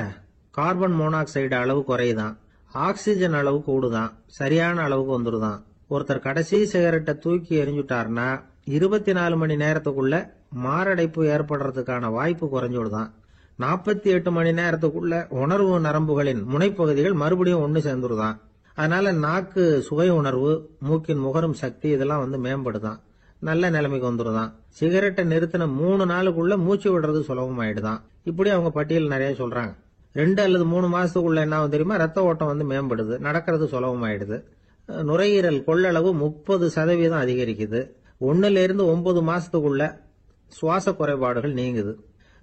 கார்பன் மோனாக்சைடு அளவு குறையுதான். ஆக்சிஜன் அளவு கூடுதான். சரியான அளவுக்கு வந்துருதான். ஒருத்தர் கடைசி சிகரெட்டை தூக்கி எறிஞ்சுட்டாருன்னா 24 மணி நேரத்துக்குள்ள மாரடைப்பு ஏற்படுறதுக்கான வாய்ப்பு குறைஞ்சுடுதான். 48 மணி நேரத்துக்குள்ள உணர்வு நரம்புகளின் முனைப்பகுதிகள் மறுபடியும் ஒன்னு சேர்ந்துருதான். அதனால நாக்கு சுவை உணர்வு, மூக்கின் முகரும் சக்தி இதெல்லாம் மேம்படுதான். நல்ல நிலைமைக்கு வந்துருதான். சிகரெட்டை நிறுத்தின 3 நாளுக்குள்ள மூச்சு விடுறது சுலபமாயிடுதான். இப்படி அவங்க பட்டியல் நிறைய சொல்றாங்க. 2 அல்லது 3 மாசத்துக்குள்ள என்ன ஆகும் தெரியுமா? ரத்த ஓட்டம் மேம்படுது, நடக்கிறது சுலபமாயிடுது. நுரையீரல் கொள்ளளவு 30% அதிகரிக்குது. 1ல இருந்து 9 மாசத்துக்குள்ள சுவாச குறைபாடுகள் நீங்குது.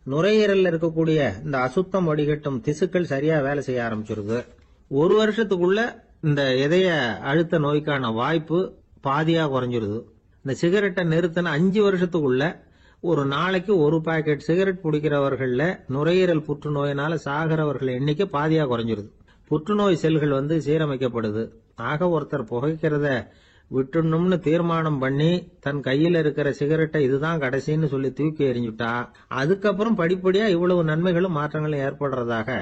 நுரையீரல்ல இருக்கக்கூடிய இந்த அசுத்தம் வடிகட்டும் திசுக்கள் சரியா வேலை செய்ய ஆரம்பிச்சிருது. 1 வருஷத்துக்குள்ள இந்த இதய அழுத்த நோய்க்கான வாய்ப்பு பாதியா குறைஞ்சிருது. இந்த சிகரெட்டை நிறுத்தின 5 வருஷத்துக்குள்ள ஒரு நாளைக்கு 1 பாக்கெட் சிகரெட் பிடிக்கிறவர்கள்ல நுரையீரல் புற்றுநோயினால சாகிறவர்கள் எண்ணிக்கை பாதியா குறைஞ்சிருது. புற்றுநோய் செல்கள் சீரமைக்கப்படுது. ஆக ஒருத்தர் புகைக்கிறத விட்டுணும்னு தீர்மானம் பண்ணி தன் கையில இருக்கிற சிகரெட்டை இதுதான் கடைசின்னு சொல்லி தூக்கி எறிஞ்சுட்டா அதுக்கப்புறம் படிப்படியா இவ்வளவு நன்மைகளும் மாற்றங்களும் ஏற்படுறதாக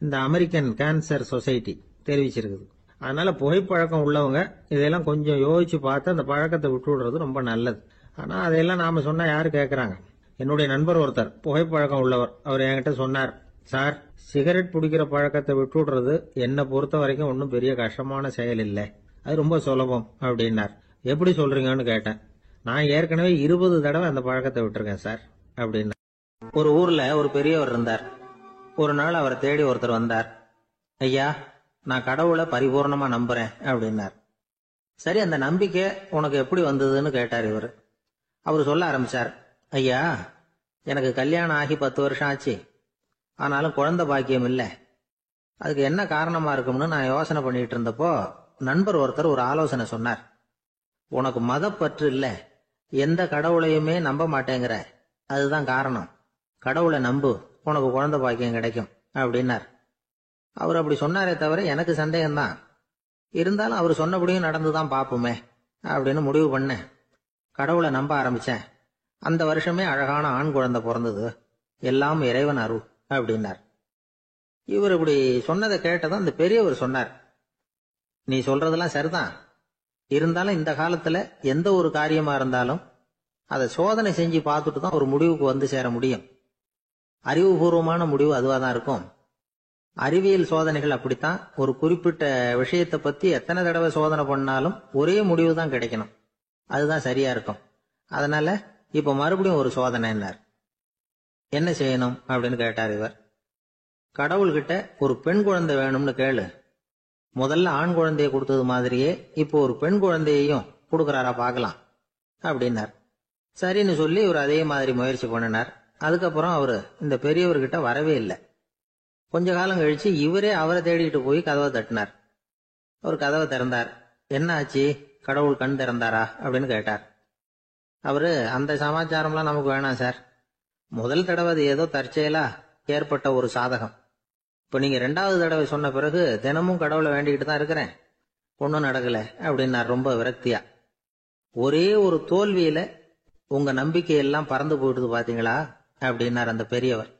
இந்த அமெரிக்கன் கேன்சர் சொசைட்டி தெரிவிச்சிருக்குது. அதனால புகைப்பழக்கம் உள்ளவங்க இதெல்லாம் கொஞ்சம் யோசிச்சு பார்த்து அந்த பழக்கத்தை விட்டு விடுறது ரொம்ப நல்லது. ஆனா அதையெல்லாம் நாம சொன்னா யாரு கேட்கறாங்க? என்னுடைய நண்பர் ஒருத்தர் புகைப்பழக்கம் உள்ளவர். அவர் என்கிட்ட சொன்னார், சார், சிகரெட் பிடிக்கிற பழக்கத்தை விட்டு விடுறது என்னை பொறுத்த வரைக்கும் ஒன்றும் பெரிய கஷ்டமான செயல் இல்லை, அது ரொம்ப சுலபம் அப்படின்னார். எப்படி சொல்றீங்கன்னு கேட்டேன். நான் ஏற்கனவே 20 தடவை அந்த பழக்கத்தை விட்டுருக்கேன் சார் அப்படின்னா. ஒரு ஊர்ல ஒரு பெரியவர் இருந்தார். ஒரு நாள் அவரை தேடி ஒருத்தர் வந்தார். ஐயா, நான் கடவுளை பரிபூர்ணமா நம்புறேன் அப்படின்னார். சரி, அந்த நம்பிக்கை உனக்கு எப்படி வந்ததுன்னு கேட்டார் இவர். அவர் சொல்ல ஆரம்பிச்சார், ஐயா, எனக்கு கல்யாணம் ஆகி 10 வருஷம் ஆச்சு. ஆனாலும் குழந்தை பாக்கியம் இல்லை. அதுக்கு என்ன காரணமா இருக்கும்னு நான் யோசனை பண்ணிட்டு இருந்தப்போ நண்பர் ஒருத்தர் ஒரு ஆலோசனை சொன்னார். உனக்கு மதப்பற்று இல்ல, எந்த கடவுளையுமே நம்ப மாட்டேங்கிற, அதுதான் காரணம். கடவுளை நம்பு, உனக்கு குழந்தை பாக்கியம் கிடைக்கும் அப்படின்னார். அவர் அப்படி சொன்னாரே தவிர எனக்கு சந்தேகம்தான். இருந்தாலும் அவர் சொன்னபடியும் நடந்துதான் பாப்போமே அப்படின்னு முடிவு பண்ணேன். கடவுளை நம்ப ஆரம்பிச்சேன். அந்த வருஷமே அழகான ஆண் குழந்தை பிறந்தது. எல்லாம் இறைவன் அருள் அப்படின்னார். இவர் இப்படி சொன்னதை கேட்டதும் அந்த பெரியவர் சொன்னார், நீ சொல்றதெல்லாம் சரிதான். இருந்தாலும் இந்த காலத்துல எந்த ஒரு காரியமா இருந்தாலும் அதை சோதனை செஞ்சு பார்த்துட்டு தான் ஒரு முடிவுக்கு சேர முடியும். அறிவுபூர்வமான முடிவு அதுவா தான் இருக்கும். அறிவியல் சோதனைகள் அப்படித்தான். ஒரு குறிப்பிட்ட விஷயத்தை பத்தி எத்தனை தடவை சோதனை பண்ணாலும் ஒரே முடிவு தான் கிடைக்கணும். அதுதான் சரியா இருக்கும். அதனால இப்ப மறுபடியும் ஒரு சோதனைன்னார். என்ன செய்யணும் அப்படின்னு கேட்டார் இவர். கடவுள்கிட்ட ஒரு பெண் குழந்தை வேணும்னு கேளு. முதல்ல ஆண் குழந்தைய கொடுத்தது மாதிரியே இப்போ ஒரு பெண் குழந்தையையும் கொடுக்கறாரா பார்க்கலாம் அப்படின்னார். சரின்னு சொல்லி இவர் அதே மாதிரி முயற்சி பண்ணினார். அதுக்கப்புறம் அவரு இந்த பெரியவர்கிட்ட வரவே இல்லை. கொஞ்ச காலம் கழிச்சு இவரே அவரை தேடிட்டு போய் கதவை தட்டினார். அவர் கதவை திறந்தார். என்ன ஆச்சு, கடவுள் கண் திறந்தாரா அப்படின்னு கேட்டார். அவரு, அந்த சமாச்சாரம்லாம் நமக்கு வேணாம் சார். முதல் தடவை அது ஏதோ தற்செயலா ஏற்பட்ட ஒரு சாதகம். இப்ப நீங்க 2வது தடவை சொன்ன பிறகு தினமும் கடவுளை வேண்டிக்கிட்டு தான் இருக்கிறேன், ஒன்னும் நடக்கல அப்படின்னார் ரொம்ப விரக்தியா. ஒரே ஒரு தோல்வியில உங்க நம்பிக்கை எல்லாம் பறந்து போயிடுது பாத்தீங்களா அப்படின்னார் அந்த பெரியவர்.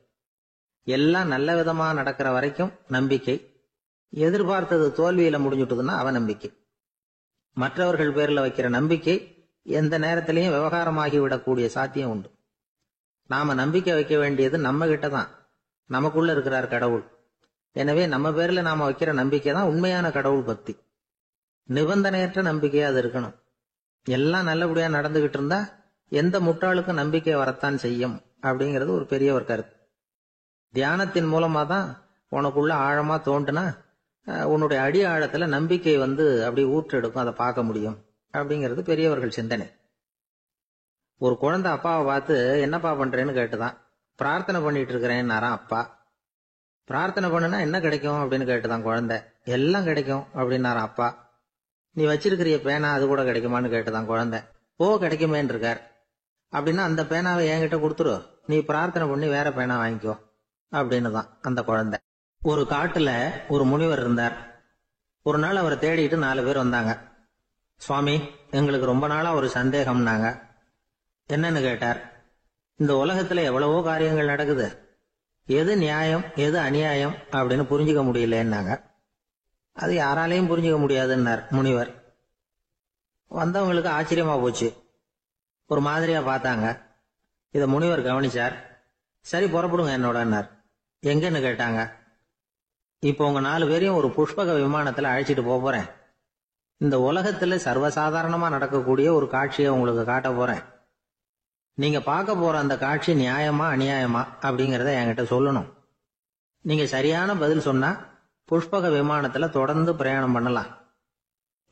எல்லாம் நல்ல விதமா நடக்கிற வரைக்கும் நம்பிக்கை, எதிர்பார்த்தது தோல்வியில முடிஞ்சுட்டுதுன்னா அவநம்பிக்கை. மற்றவர்கள் பேர்ல வைக்கிற நம்பிக்கை எந்த நேரத்திலையும் விவகாரமாகி விடக்கூடிய சாத்தியம் உண்டு. நாம நம்பிக்கை வைக்க வேண்டியது நம்ம கிட்ட தான். நமக்குள்ள இருக்கிறார் கடவுள். எனவே நம்ம பேர்ல நாம வைக்கிற நம்பிக்கை தான் உண்மையான கடவுள் பக்தி. நிபந்தனையற்ற நம்பிக்கையா அது இருக்கணும். எல்லாம் நல்லபடியா நடந்துகிட்டு இருந்தா எந்த முட்டாளுக்கும் நம்பிக்கை வரத்தான் செய்யும் அப்படிங்கிறது ஒரு பெரியவர் கருத்து. தியானத்தின் மூலமா தான் உனக்குள்ள ஆழமா தோண்டுனா உன்னுடைய அடி ஆழத்துல நம்பிக்கை அப்படி ஊற்றெடுக்கும், அதை பார்க்க முடியும் அப்படிங்கிறது பெரியவர்கள் சிந்தனை. ஒரு குழந்தை அப்பாவை பார்த்து என்னப்பா பண்றேன்னு கேட்டுதான். பிரார்த்தனை பண்ணிட்டு இருக்கிறேன்னாராம் அப்பா. பிரார்த்தனை பண்ணுனா என்ன கிடைக்கும் அப்படின்னு கேட்டுதான் குழந்தை. எல்லாம் கிடைக்கும் அப்படின்னாராம் அப்பா. நீ வச்சிருக்கிறிய பேனா அது கூட கிடைக்குமான்னு கேட்டுதான் குழந்தை. கிடைக்குமேன்னு இருக்கார். அப்படின்னா அந்த பேனாவை என்கிட்ட கொடுத்துரு, நீ பிரார்த்தனை பண்ணி வேற பேனா வாங்கிக்கோ அப்படின்னு தான் அந்த குழந்தை. ஒரு காட்டுல ஒரு முனிவர் இருந்தார். ஒரு நாள் அவரை தேடிட்டு 4 பேர் வந்தாங்க. சுவாமி, எங்களுக்கு ரொம்ப நாளா ஒரு சந்தேகம்னாங்க. என்னன்னு கேட்டார். இந்த உலகத்துல எவ்வளவோ காரியங்கள் நடக்குது, எது நியாயம் எது அநியாயம் அப்படின்னு புரிஞ்சுக்க முடியலன்னாங்க. அது யாராலையும் புரிஞ்சுக்க முடியாதுன்னார் முனிவர். வந்தவங்களுக்கு ஆச்சரியமா போச்சு, ஒரு மாதிரியா பார்த்தாங்க. இத முனிவர் கவனிச்சார். சரி புறப்படுங்க என்னோடன்னார். எங்கன்னு கேட்டாங்க. இப்போ உங்க 4 பேரையும் ஒரு புஷ்பக விமானத்துல அழைச்சிட்டு போறேன். இந்த உலகத்துல சர்வசாதாரணமா நடக்கக்கூடிய ஒரு காட்சியை உங்களுக்கு காட்ட போறேன். நீங்க பார்க்க போற அந்த காட்சி நியாயமா அநியாயமா அப்படிங்கறத என்கிட்ட சொல்லணும். நீங்க சரியான பதில் சொன்னா புஷ்பக விமானத்துல தொடர்ந்து பிரயாணம் பண்ணலாம்.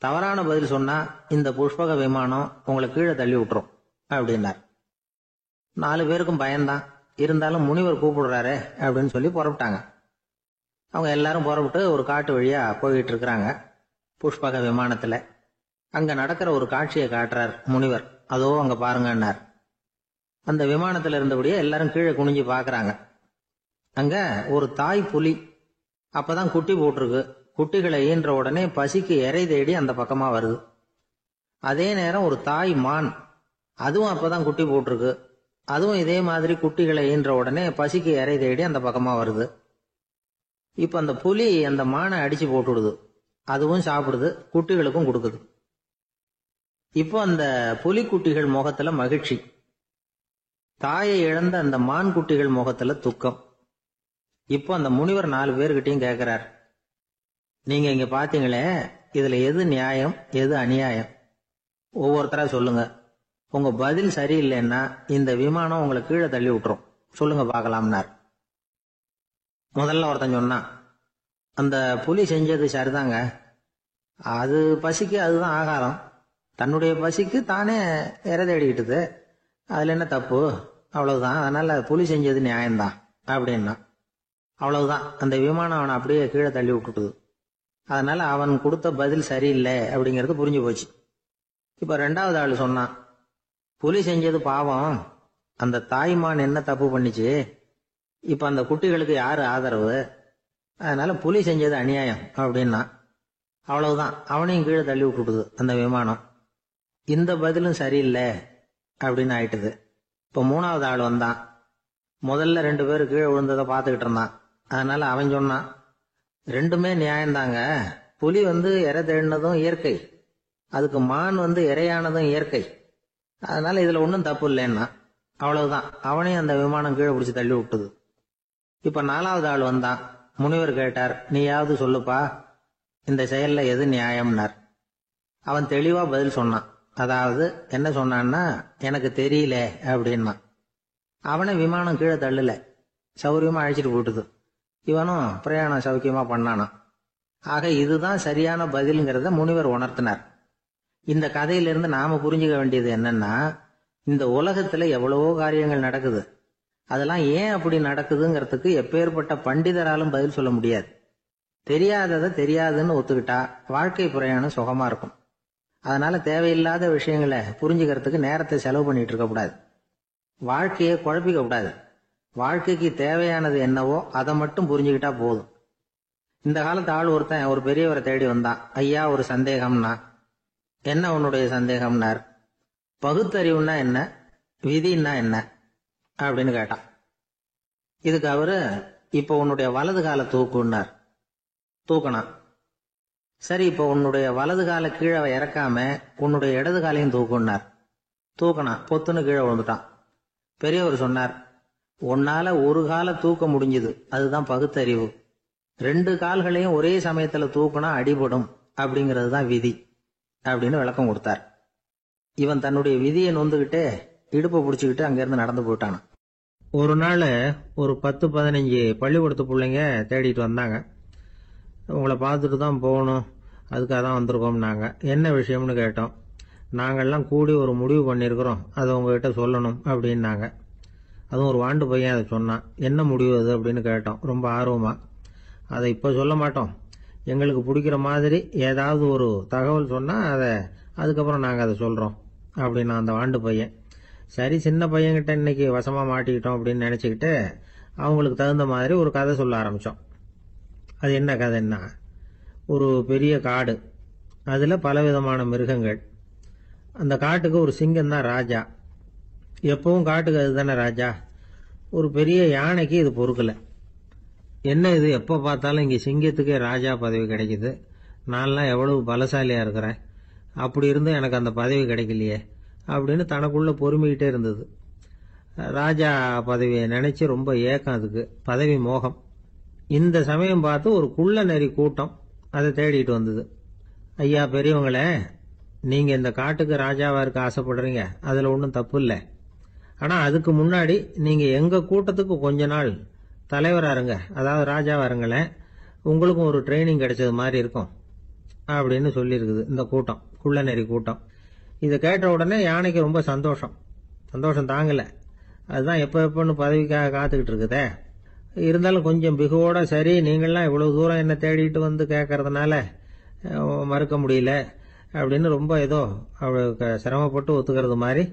தவறான பதில் சொன்னா இந்த புஷ்பக விமானம் உங்களை கீழே தள்ளி விட்டுரும் அப்படின்னார். 4 பேருக்கும் பயம்தான். இருந்தாலும் முனிவர் கூப்பிடுறாரு அப்படின்னு சொல்லி புறப்பட்டாங்க. அவங்க எல்லாரும் புறப்பட்டு ஒரு காட்டு வழியா போயிட்டு இருக்கிறாங்க புஷ்பக விமானத்துல. அங்க நடக்கிற ஒரு காட்சியை காட்டுறார் முனிவர். அதோ அங்க பாருங்கன்னார். அந்த விமானத்துல இருந்தபடியே எல்லாரும் கீழே குனிஞ்சு பாக்குறாங்க. அங்க ஒரு தாய் புலி அப்பதான் குட்டி போட்டிருக்கு. குட்டிகளை ஈன்ற உடனே பசிக்கு இறை தேடி அந்த பக்கமா வருது. அதே நேரம் ஒரு தாய் மான், அதுவும் அப்பதான் குட்டி போட்டிருக்கு. அதுவும் இதே மாதிரி குட்டிகளை ஈன்ற உடனே பசிக்கு இறை தேடி அந்த பக்கமா வருது. இப்ப அந்த புலி அந்த மானை அடிச்சு போட்டுடுது. அதுவும் சாப்பிடுது, குட்டிகளுக்கும் கொடுக்குது. இப்போ அந்த புலி குட்டிகள் முகத்துல மகிழ்ச்சி, தாயை இழந்த அந்த மான் குட்டிகள் முகத்துல துக்கம். இப்போ அந்த முனிவர் 4 பேர்கிட்டையும் கேட்கிறார், நீங்க இங்க பாத்தீங்களே, இதுல எது நியாயம் எது அநியாயம்? ஒவ்வொருத்தரா சொல்லுங்க. உங்க பதில் சரியில்லைன்னா இந்த விமானம் உங்களை கீழே தள்ளி விட்டுரும், சொல்லுங்க பார்க்கலாம்னார். முதல்ல ஒருத்தன் சொன்னான், அந்த புலி செஞ்சது சரிதாங்க. அது பசிக்கு அதுதான் ஆகாரம். தன்னுடைய பசிக்கு தானே இறை தேடிக்கிட்டுது, அதுல என்ன தப்பு? அவ்வளவுதான். அதனால புலி செஞ்சது நியாயம்தான் அப்படின்னா. அவ்வளவுதான், அந்த விமானம் அவனை அப்படியே கீழே தள்ளி விட்டுட்டுது. அதனால அவன் கொடுத்த பதில் சரியில்லை அப்படிங்கிறது புரிஞ்சு போச்சு. இப்ப 2வது ஆள் சொன்னான், புலி செஞ்சது பாவம், அந்த தாய்மான் என்ன தப்பு பண்ணிச்சு? இப்ப அந்த குட்டிகளுக்கு யாரு ஆதரவு? அதனால புலி செஞ்சது அநியாயம் அப்படின்னா. அவ்வளவுதான், அவனையும் கீழே தள்ளி விட்டுடுது அந்த விமானம். இந்த பதிலும் சரியில்லை அப்படின்னு ஆயிட்டுது. இப்ப 3வது ஆள் வந்தான். முதல்ல 2 பேர் கீழே விழுந்ததை பார்த்துக்கிட்டு இருந்தான். அதனால அவன் சொன்னான், ரெண்டுமே நியாயம்தாங்க. புலி இறை தேடினதும் இயற்கை, அதுக்கு மான் இறையானதும் இயற்கை. அதனால இதுல ஒன்றும் தப்பு இல்லைன்னா. அவ்வளவுதான், அவனையும் அந்த விமானம் கீழே பிடிச்சி தள்ளி விட்டுது. இப்ப 4வது ஆள் வந்தான். முனிவர் கேட்டார், நீயாவது சொல்லுப்பா, இந்த செயல்ல எது நியாயம்னார். அவன் தெளிவா பதில் சொன்னான். அதாவது என்ன சொன்னான்னா, எனக்கு தெரியல அப்படின்னா. அவனை விமானம் கீழே தள்ளல, சௌரியமா அழைச்சிட்டு போட்டுது. இவனும் பிரயாணம் சௌக்கியமா பண்ணானான். ஆக இதுதான் சரியான பதிலுங்கிறத முனிவர் உணர்த்தினார். இந்த கதையிலிருந்து நாம புரிஞ்சுக்க வேண்டியது என்னன்னா, இந்த உலகத்துல எவ்வளவோ காரியங்கள் நடக்குது. அதெல்லாம் ஏன் அப்படி நடக்குதுங்கிறதுக்கு எப்பேற்பட்ட பண்டிதராலும் பதில் சொல்ல முடியாது. தெரியாததை தெரியாதுன்னு ஒத்துக்கிட்டா வாழ்க்கை பிரயாணம் சுகமா இருக்கும். அதனால தேவையில்லாத விஷயங்களை புரிஞ்சுக்கிறதுக்கு நேரத்தை செலவு பண்ணிட்டு இருக்க கூடாது. வாழ்க்கையை குழப்பிக்க கூடாது. வாழ்க்கைக்கு தேவையானது என்னவோ அதை மட்டும் புரிஞ்சுக்கிட்டா போதும். இந்த காலத்து ஆள் ஒருத்தன் ஒரு பெரியவரை தேடி வந்தான். ஐயா, ஒரு சந்தேகம்னா. என்ன உன்னுடைய சந்தேகம்னார். பகுத்தறிவுன்னா என்ன, விதின்னா என்ன அப்படின்னு கேட்டான். இதுக்கு அவரு, இப்போ உன்னுடைய வலது கால தூக்குன்னார். தூக்கினான். சரி, இப்போ உன்னுடைய வலது கால கீழே இறக்காம உன்னுடைய இடது காலையும் தூக்குன்னார். தூக்கினான். பொத்துன்னு கீழே விழுந்துட்டான். பெரியவர் சொன்னார், உன்னால ஒரு காலை தூக்க முடிஞ்சுது, அதுதான் பகுத்தறிவு. 2 கால்களையும் ஒரே சமயத்துல தூக்குனா அடிபடும், அப்படிங்கிறது தான் விதி அப்படின்னு விளக்கம் கொடுத்தார். இவன் தன்னுடைய விதியை நொந்துகிட்டே இடுப்பை பிடிச்சுக்கிட்டு அங்கிருந்து நடந்து போயிட்டான். ஒரு நாள் ஒரு 10-15 பள்ளிக்கூடத்து பிள்ளைங்க தேடிட்டு வந்தாங்க. உங்களை பார்த்துட்டு தான் போகணும், அதுக்காக தான் வந்திருக்கோம்னாங்க. என்ன விஷயம்னு கேட்டோம். நாங்கள்லாம் கூடி ஒரு முடிவு பண்ணியிருக்கிறோம், அதை உங்ககிட்ட சொல்லணும் அப்படின்னாங்க. அதுவும் ஒரு வாண்டு பையன் அதை சொன்னான். என்ன முடிவு அது அப்படின்னு கேட்டோம் ரொம்ப ஆர்வமா. அதை இப்போ சொல்ல மாட்டோம், எங்களுக்கு பிடிக்கிற மாதிரி ஏதாவது ஒரு தகவல் சொன்னால் அதுக்கப்புறம் நாங்கள் அதை சொல்கிறோம் அப்படின்னா அந்த வாண்டு பையன். சரி, சின்ன பையன்கிட்ட இன்னைக்கு வசமாக மாட்டிக்கிட்டோம் அப்படின்னு நினச்சிக்கிட்டு அவங்களுக்கு தகுந்த மாதிரி ஒரு கதை சொல்ல ஆரம்பித்தோம். அது என்ன கதைன்னா, ஒரு பெரிய காடு, அதில் பலவிதமான மிருகங்கள். அந்த காட்டுக்கு ஒரு சிங்கம் தான் ராஜா. எப்பவும் காட்டுக்கு அது தானே ராஜா. ஒரு பெரிய யானைக்கு இது பொறுக்கலை. என்ன இது, எப்போ பார்த்தாலும் இங்கே சிங்கத்துக்கே ராஜா பதவி கிடைக்குது, நான்லாம் எவ்வளவு பலசாலியாக இருக்கிறேன், அப்படி இருந்தும் எனக்கு அந்த பதவி கிடைக்கலையே அப்படின்னு தனக்குள்ளே பொறுமிக்கிட்டே இருந்தது. ராஜா பதவியை நினச்சி ரொம்ப ஏக்கம், அதுக்கு பதவி மோகம். இந்த சமயம் பார்த்து ஒரு குள்ள நரி கூட்டம் அதை தேடிட்டு வந்தது. ஐயா பெரியவங்களே, நீங்கள் இந்த காட்டுக்கு ராஜாவாக இருக்க ஆசைப்படுறீங்க, அதில் ஒன்றும் தப்பு இல்லை. ஆனால் அதுக்கு முன்னாடி நீங்கள் எங்கள் கூட்டத்துக்கு கொஞ்ச நாள் தலைவராக இருங்க, அதாவது ராஜாவாக இருங்களேன், உங்களுக்கும் ஒரு ட்ரைனிங் கிடைச்சது மாதிரி இருக்கும் அப்படின்னு சொல்லியிருக்குது இந்த கூட்டம், குள்ள நரி கூட்டம். இதை கேட்ட உடனே யானைக்கு ரொம்ப சந்தோஷம் தாங்கலை. அதுதான் எப்போன்னு பதவிக்காக காத்துக்கிட்டு இருக்குதே. இருந்தாலும் கொஞ்சம் பிகுவோட, சரி நீங்கள்லாம் இவ்வளவு தூரம் என்ன தேடிட்டு வந்து கேட்கறதுனால மறுக்க முடியல அப்படின்னு ரொம்ப ஏதோ அவளுக்கு சிரமப்பட்டு ஒத்துக்கிறது மாதிரி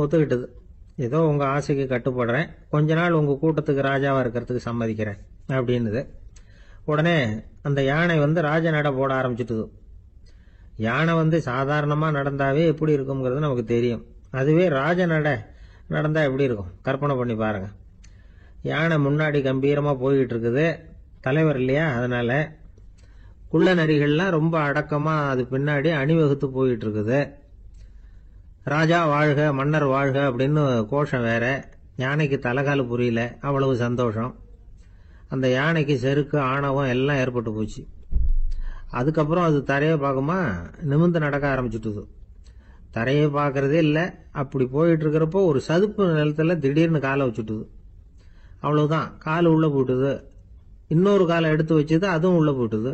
ஒத்துக்கிட்டது. ஏதோ உங்கள் ஆசைக்கு கட்டுப்படுறேன், கொஞ்ச நாள் உங்கள் கூட்டத்துக்கு ராஜாவாக இருக்கிறதுக்கு சம்மதிக்கிறேன் அப்படின்னுது. உடனே அந்த யானை ராஜ நட போட ஆரம்பிச்சிட்டுது. யானை சாதாரணமாக நடந்தாவே எப்படி இருக்குங்கிறது நமக்கு தெரியும். அதுவே ராஜ நட நடந்தால் எப்படி இருக்கும் கற்பனை பண்ணி பாருங்க. யானை முன்னாடி கம்பீரமாக போய்கிட்டு இருக்குது, தலைவர் இல்லையா, அதனால குள்ள நரிகள்லாம் ரொம்ப அடக்கமாக அது பின்னாடி அணிவகுத்து போயிட்டு இருக்குது. ராஜா வாழ்க, மன்னர் வாழ்க அப்படின்னு கோஷம் வேற. யானைக்கு தலைகால் புரியல, அவ்வளவு சந்தோஷம். அந்த யானைக்கு செருக்கு, ஆணவம் எல்லாம் ஏற்பட்டு போச்சு. அதுக்கப்புறம் அது தரையை பார்க்குமா, நிமிர்ந்து நடக்க ஆரம்பிச்சுட்டுது. தரையை பார்க்கறதே இல்லை. அப்படி போயிட்டு இருக்கிறப்போ ஒரு சதுப்பு நிலத்தில் திடீர்னு காலை வச்சுட்டுது. அவ்வளவுதான், கால் உள்ளே போயிட்டுது. இன்னொரு காலை எடுத்து வச்சுது, அதுவும் உள்ளே போயிட்டுது.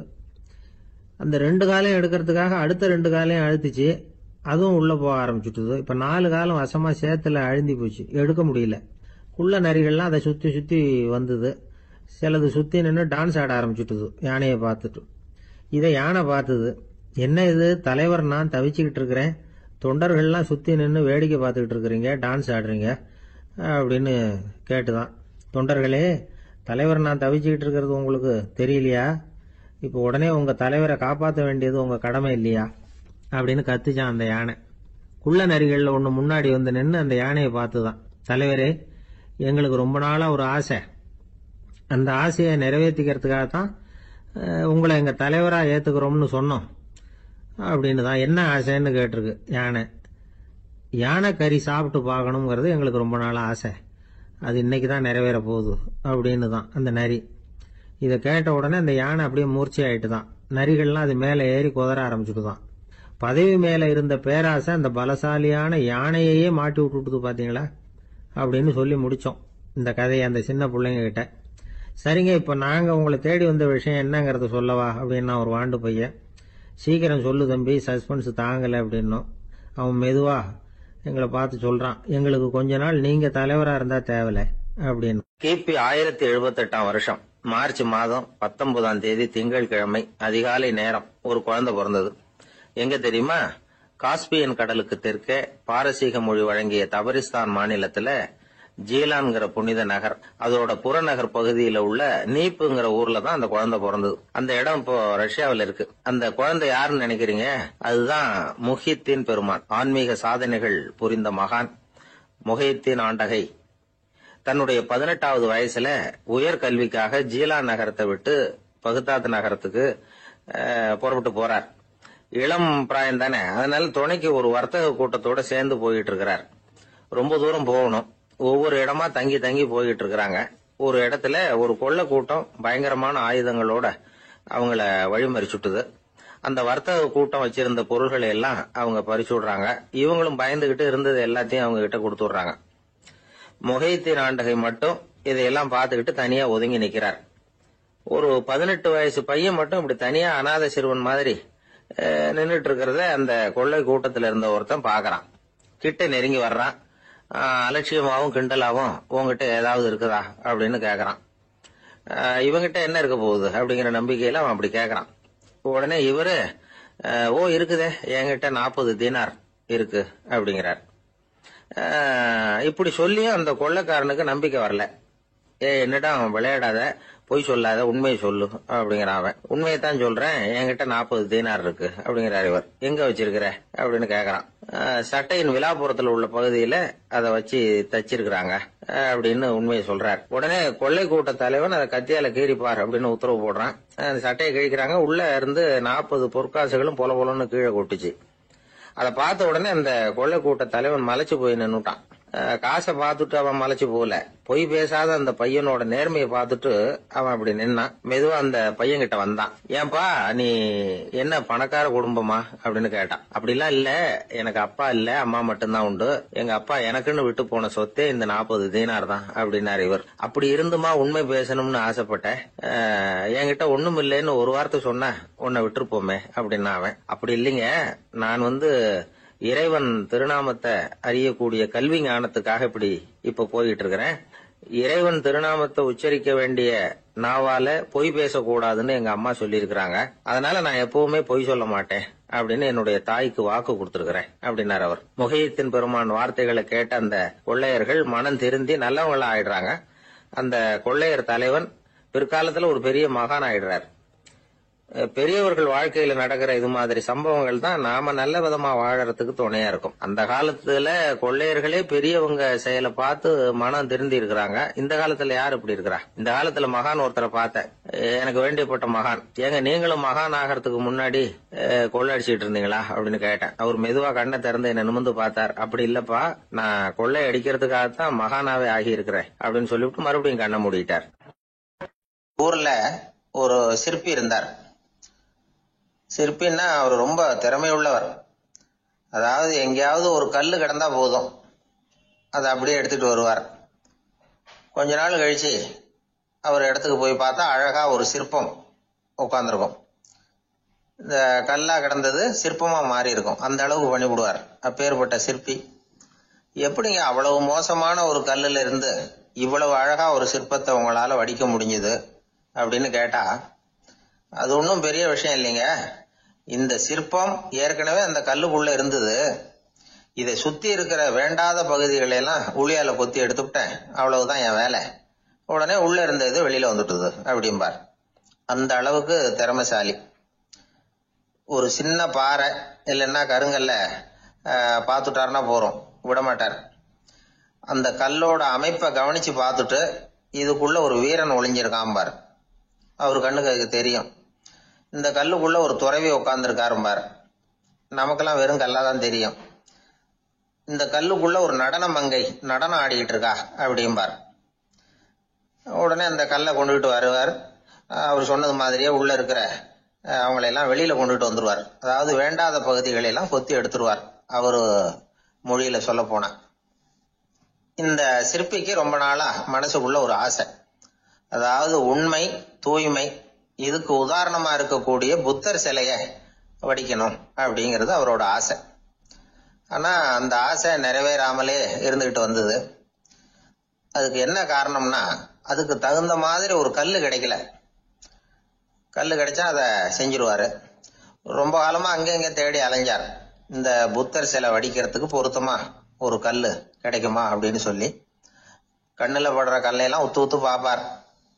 அந்த 2 காலையும் எடுக்கிறதுக்காக அடுத்த 2 காலையும் அழுத்திச்சு, அதுவும் உள்ளே போக ஆரம்பிச்சுட்டுது. இப்போ 4 காலம் வசமாக சேத்துல அழுந்தி போச்சு, எடுக்க முடியல. குள்ள நரிகள்லாம் அதை சுற்றி சுற்றி வந்தது. சிலது சுற்றி நின்று டான்ஸ் ஆட ஆரம்பிச்சுட்டுது யானையை பார்த்துட்டு. இதை யானை பார்த்தது. என்ன இது, தலைவர் நான் தவிச்சுக்கிட்டு இருக்கிறேன், தொண்டர்கள்லாம் சுற்றி நின்று வேடிக்கை பார்த்துக்கிட்டு இருக்கிறீங்க, டான்ஸ் ஆடுறீங்க அப்படின்னு கேட்டுதான். தொண்டர்களே, தலைவர் நான் தவிச்சுக்கிட்டு இருக்கிறது உங்களுக்கு தெரியலையா? இப்போ உடனே உங்கள் தலைவரை காப்பாற்ற வேண்டியது உங்கள் கடமை இல்லையா அப்படின்னு கத்துச்சான் அந்த யானை. குள்ள நரிகளில் ஒன்று முன்னாடி நின்று அந்த யானையை பார்த்து தான், தலைவரே, எங்களுக்கு ரொம்ப நாளாக ஒரு ஆசை, அந்த ஆசையை நிறைவேற்றிக்கிறதுக்காக தான் உங்களை எங்கள் தலைவராக ஏற்றுக்கிறோம்னு சொன்னோம் அப்படின்னு தான். என்ன ஆசைன்னு கேட்டிருக்கு யானை. யானை கறி சாப்பிட்டு பார்க்கணுங்கிறது எங்களுக்கு ரொம்ப நாளாக ஆசை, அது இன்னைக்கு தான் நிறைவேற போகுது அப்படின்னு தான் அந்த நரி. இதை கேட்ட உடனே அந்த யானை அப்படியே மூர்ச்சி ஆயிட்டு தான். நரிகள்லாம் அது மேலே ஏறி குதற ஆரம்பிச்சுட்டு தான். பதவி மேலே இருந்த பேராசை அந்த பலசாலியான யானையையே மாட்டி விட்டுட்டுது பார்த்தீங்களா அப்படின்னு சொல்லி முடித்தோம் இந்த கதையை அந்த சின்ன பிள்ளைங்க கிட்ட. சரிங்க, இப்போ நாங்கள் உங்களை தேடி வந்த விஷயம் என்னங்கிறத சொல்லவா அப்படின்னா ஒரு வாண்டு பையன். சீக்கிரம் சொல்லு தம்பி, சஸ்பென்ஸ் தாங்கலை அப்படின்னோம். அவன் மெதுவா எங்களை பார்த்து சொல்றான், எங்களுக்கு கொஞ்ச நாள் நீங்க தலைவரா இருந்தா தேவலை அப்படின்னு. கிபி 1078 வருஷம் மார்ச் மாதம் 19ஆம் தேதி திங்கட்கிழமை அதிகாலை நேரம் ஒரு குழந்தை பிறந்தது. எங்க தெரியுமா? காஸ்பியன் கடலுக்கு தெற்கே பாரசீக மொழி வழங்கிய தபரிஸ்தான் மாநிலத்துல ஜீலான்கிற புனித நகர், அதோட புறநகர் பகுதியில உள்ள நீப்புங்கிற ஊர்ல தான் அந்த குழந்தை பிறந்தது. அந்த இடம் இப்போ ரஷ்யாவில் இருக்கு. அந்த குழந்தை யாருன்னு நினைக்கிறீங்க? அதுதான் முஹித்தீன் பெருமான், ஆன்மீக சாதனைகள் புரிந்த மகான் முஹித்தீன் ஆண்டகை. தன்னுடைய 18வது வயசுல உயர்கல்விக்காக ஜீலான் நகரத்தை விட்டு பகுதாத் நகரத்துக்கு புறப்பட்டு போறார். இளம் பிராயம் தானே, அதனால துணைக்கு ஒரு வர்த்தக கூட்டத்தோட சேர்ந்து போயிட்டு இருக்கிறார். ரொம்ப தூரம் போகணும், ஒவ்வொரு இடமா தங்கி தங்கி போயிட்டு இருக்கிறாங்க. ஒரு இடத்துல ஒரு கொள்ள கூட்டம் பயங்கரமான ஆயுதங்களோட அவங்கள வழிமறிச்சுட்டுது. அந்த வர்த்தக கூட்டம் வச்சிருந்த பொருள்களை எல்லாம் அவங்க பறிச்சு விடுறாங்க. இவங்களும் பயந்துகிட்டு இருந்தது எல்லாத்தையும் அவங்க கிட்ட கொடுத்துடுறாங்க. முகைத்தீன் ஆண்டகை மட்டும் இதையெல்லாம் பார்த்துக்கிட்டு தனியா ஒதுங்கி நிக்கிறார். ஒரு 18 வயசு பையன் மட்டும் இப்படி தனியா அநாத சிறுவன் மாதிரி நின்றுட்டு இருக்கிறத அந்த கொள்ளை கூட்டத்துல இருந்த ஒருத்தன் பாக்குறான். கிட்ட நெருங்கி வர்றான். அலட்சியமாவும் கிண்டலாவும் உங்ககிட்ட ஏதாவது இருக்குதா அப்படின்னு கேக்குறான். இவங்கிட்ட என்ன இருக்க போகுது அப்படிங்கிற நம்பிக்கையில அவன் அப்படி கேக்குறான். உடனே இவரு இருக்குதே, என்கிட்ட 40 தீனார் இருக்கு அப்படிங்கிறார். இப்படி சொல்லியும் அந்த கொள்ளைக்காரனுக்கு நம்பிக்கை வரல. என்னடா விளையாடாத, பொய் சொல்லாத, உண்மையை சொல்லு அப்படிங்கிறான் அவன். உண்மையைத்தான் சொல்றேன், என்கிட்ட 40 தீனார் இருக்கு அப்படிங்கிறார் இவர். எங்க வச்சிருக்கிற அப்படின்னு கேக்குறான். சட்டையின் விழாப்புறத்துல உள்ள பகுதியில அதை வச்சு தச்சிருக்கிறாங்க அப்படின்னு உண்மையை சொல்றார். உடனே கொள்ளை கூட்ட தலைவன் அதை கத்தியால கீறிப்பார் அப்படின்னு உத்தரவு போடுறான். அந்த சட்டையை கிழிக்கிறாங்க. உள்ள இருந்து 40 பொற்காசுகளும் பொல பொலன்னு கீழே கொட்டுச்சு. அதை பார்த்த உடனே அந்த கொள்ளை கூட்ட தலைவன் மலைச்சு போய் நின்னுட்டான். காசை பார்த்துட்டு அவன் மலைச்சு போல, பொய் பேசாத அந்த பையனோட நேர்மையை பார்த்துட்டு அவன் அப்படி நின்னான். மெதுவா அந்த பையன் கிட்ட வந்தான். ஏன்பா, நீ என்ன பணக்கார குடும்பமா அப்படின்னு கேட்டான். அப்படிலாம் இல்ல, எனக்கு அப்பா இல்ல, அம்மா மட்டும்தான் உண்டு. எங்க அப்பா எனக்குன்னு விட்டு போன சொத்தே இந்த 40 தீனார் தான் அப்படின்னாரு இவர். அப்படி இருந்துமா உண்மை பேசணும்னு ஆசைப்பட்டேன். என்கிட்ட ஒண்ணும் இல்லைன்னு ஒரு வார்த்தை சொன்ன உன்னை விட்டுருப்போமே அப்படின்னா அவன். அப்படி இல்லைங்க, நான் இறைவன் திருநாமத்தை அறியக்கூடிய கல்வி ஞானத்துக்காக இப்ப போயிட்டு இருக்கிறேன். இறைவன் திருநாமத்தை உச்சரிக்க வேண்டிய நாவால பொய் பேசக்கூடாதுன்னு எங்க அம்மா சொல்லி இருக்கிறாங்க. அதனால நான் எப்பவுமே பொய் சொல்ல மாட்டேன் அப்படின்னு என்னுடைய தாய்க்கு வாக்கு கொடுத்திருக்கிறேன் அப்படின்னாரு அவர். முகையத்தின் பெருமான் வார்த்தைகளை கேட்ட அந்த கொள்ளையர்கள் மனம் திருந்தி நல்லவங்களா ஆயிடுறாங்க. அந்த கொள்ளையர் தலைவன் பிற்காலத்துல ஒரு பெரிய மகான் ஆயிடுறார். பெரியவர்கள் வாழ்க்கையில நடக்கிற இது மாதிரி சம்பவங்கள் தான் நாம நல்ல விதமா வாழறதுக்கு துணையா இருக்கும். அந்த காலத்துல கொள்ளையர்களே பெரியவங்க செயலை பார்த்து மனம் திருந்தி இருக்கிறாங்க. இந்த காலத்துல யார் இப்படி இருக்கிறா? இந்த காலத்துல மகான் ஒருத்தரை பார்த்தேன், எனக்கு வேண்டியப்பட்ட மகான். ஏங்க, நீங்களும் மகான் ஆகிறதுக்கு முன்னாடி கொள்ளை அடிச்சுட்டு இருந்தீங்களா அப்படின்னு கேட்டேன். அவர் மெதுவா கண்ணை திறந்து என்ன நிமிர்ந்து பார்த்தார். அப்படி இல்லப்பா, நான் கொள்ளை அடிக்கிறதுக்காகத்தான் மகானாவே ஆகி இருக்கிறேன் அப்படின்னு சொல்லிவிட்டு மறுபடியும் கண்ணை மூடிட்டார். ஊர்ல ஒரு சிற்பி இருந்தார். சிற்பின்னா அவர் ரொம்ப திறமையுள்ளவர். அதாவது எங்கேயாவது ஒரு கல்லு கிடந்தா போதும், அதை அப்படியே எடுத்துட்டு வருவார். கொஞ்ச நாள் கழிச்சு அவர் இடத்துக்கு போய் பார்த்தா அழகா ஒரு சிற்பம் உட்கார்ந்துருக்கும். இந்த கல்லா கிடந்தது சிற்பமா மாறி இருக்கும். அந்த அளவுக்கு பண்ணிவிடுவார். அப்பேற்பட்ட சிற்பி. எப்படிங்க அவ்வளவு மோசமான ஒரு கல்லுல இருந்து இவ்வளவு அழகா ஒரு சிற்பத்தை உங்களால வடிக்க முடிஞ்சது அப்படின்னு கேட்டா, அது ஒன்றும் பெரிய விஷயம் இல்லைங்க. இந்த சிற்பம் ஏற்கனவே அந்த கல்லுக்குள்ள இருந்தது. இதை சுத்தி இருக்கிற வேண்டாத பகுதிகளை எல்லாம் உளியால கொத்தி எடுத்துட்டேன், அவ்வளவுதான் என் வேலை. உடனே உள்ள இருந்தது வெளியில வந்துட்டுது அப்படிம்பார். அந்த அளவுக்கு திறமைசாலி. ஒரு சின்ன பாறை இல்லைன்னா கருங்கல்ல பார்த்துட்டாருன்னா போறோம், விடமாட்டார். அந்த கல்லோட அமைப்பை கவனிச்சு பார்த்துட்டு இதுக்குள்ள ஒரு வீரன் ஒளிஞ்சிருக்கான் பார். அவரு கண்ணுக்கு அதுக்கு தெரியும். இந்த கல்லுக்குள்ள ஒரு துறவி உட்கார்ந்துருக்காரும்பார். நமக்கெல்லாம் வெறும் கல்லாதான் தெரியும். இந்த கல்லுக்குள்ள ஒரு நடன மங்கை நடனம் ஆடிக்கிட்டு இருக்கா அப்படிம்பார். உடனே அந்த கல்லை கொண்டுகிட்டு வருவார். அவர் சொன்னது மாதிரியே உள்ள இருக்கிற அவங்களையெல்லாம் வெளியில கொண்டுட்டு வந்துருவார். அதாவது வேண்டாத பகுதிகளை எல்லாம் கொத்தி எடுத்துருவார். அவரு மொழியில சொல்ல போனா, இந்த சிற்பிக்கு ரொம்ப நாளா மனசுக்குள்ள ஒரு ஆசை. அதாவது உண்மை, தூய்மை, இதுக்கு உதாரணமா இருக்கக்கூடிய புத்தர் சிலைய வடிக்கணும் அப்படிங்கிறது அவரோட ஆசை. ஆனா அந்த ஆசை நிறைவேறாமலே இருந்துகிட்டு வந்தது. அதுக்கு என்ன காரணம்னா, அதுக்கு தகுந்த மாதிரி ஒரு கல்லு கிடைக்கல. கல்லு கிடைச்சா அதை செஞ்சிருவாரு. ரொம்ப காலமா அங்கங்க தேடி அலைஞ்சார். இந்த புத்தர் சிலை வடிக்கிறதுக்கு பொருத்தமா ஒரு கல்லு கிடைக்குமா அப்படின்னு சொல்லி கண்ணுல படுற கல்லையெல்லாம் உத்து உத்து பார்ப்பார்.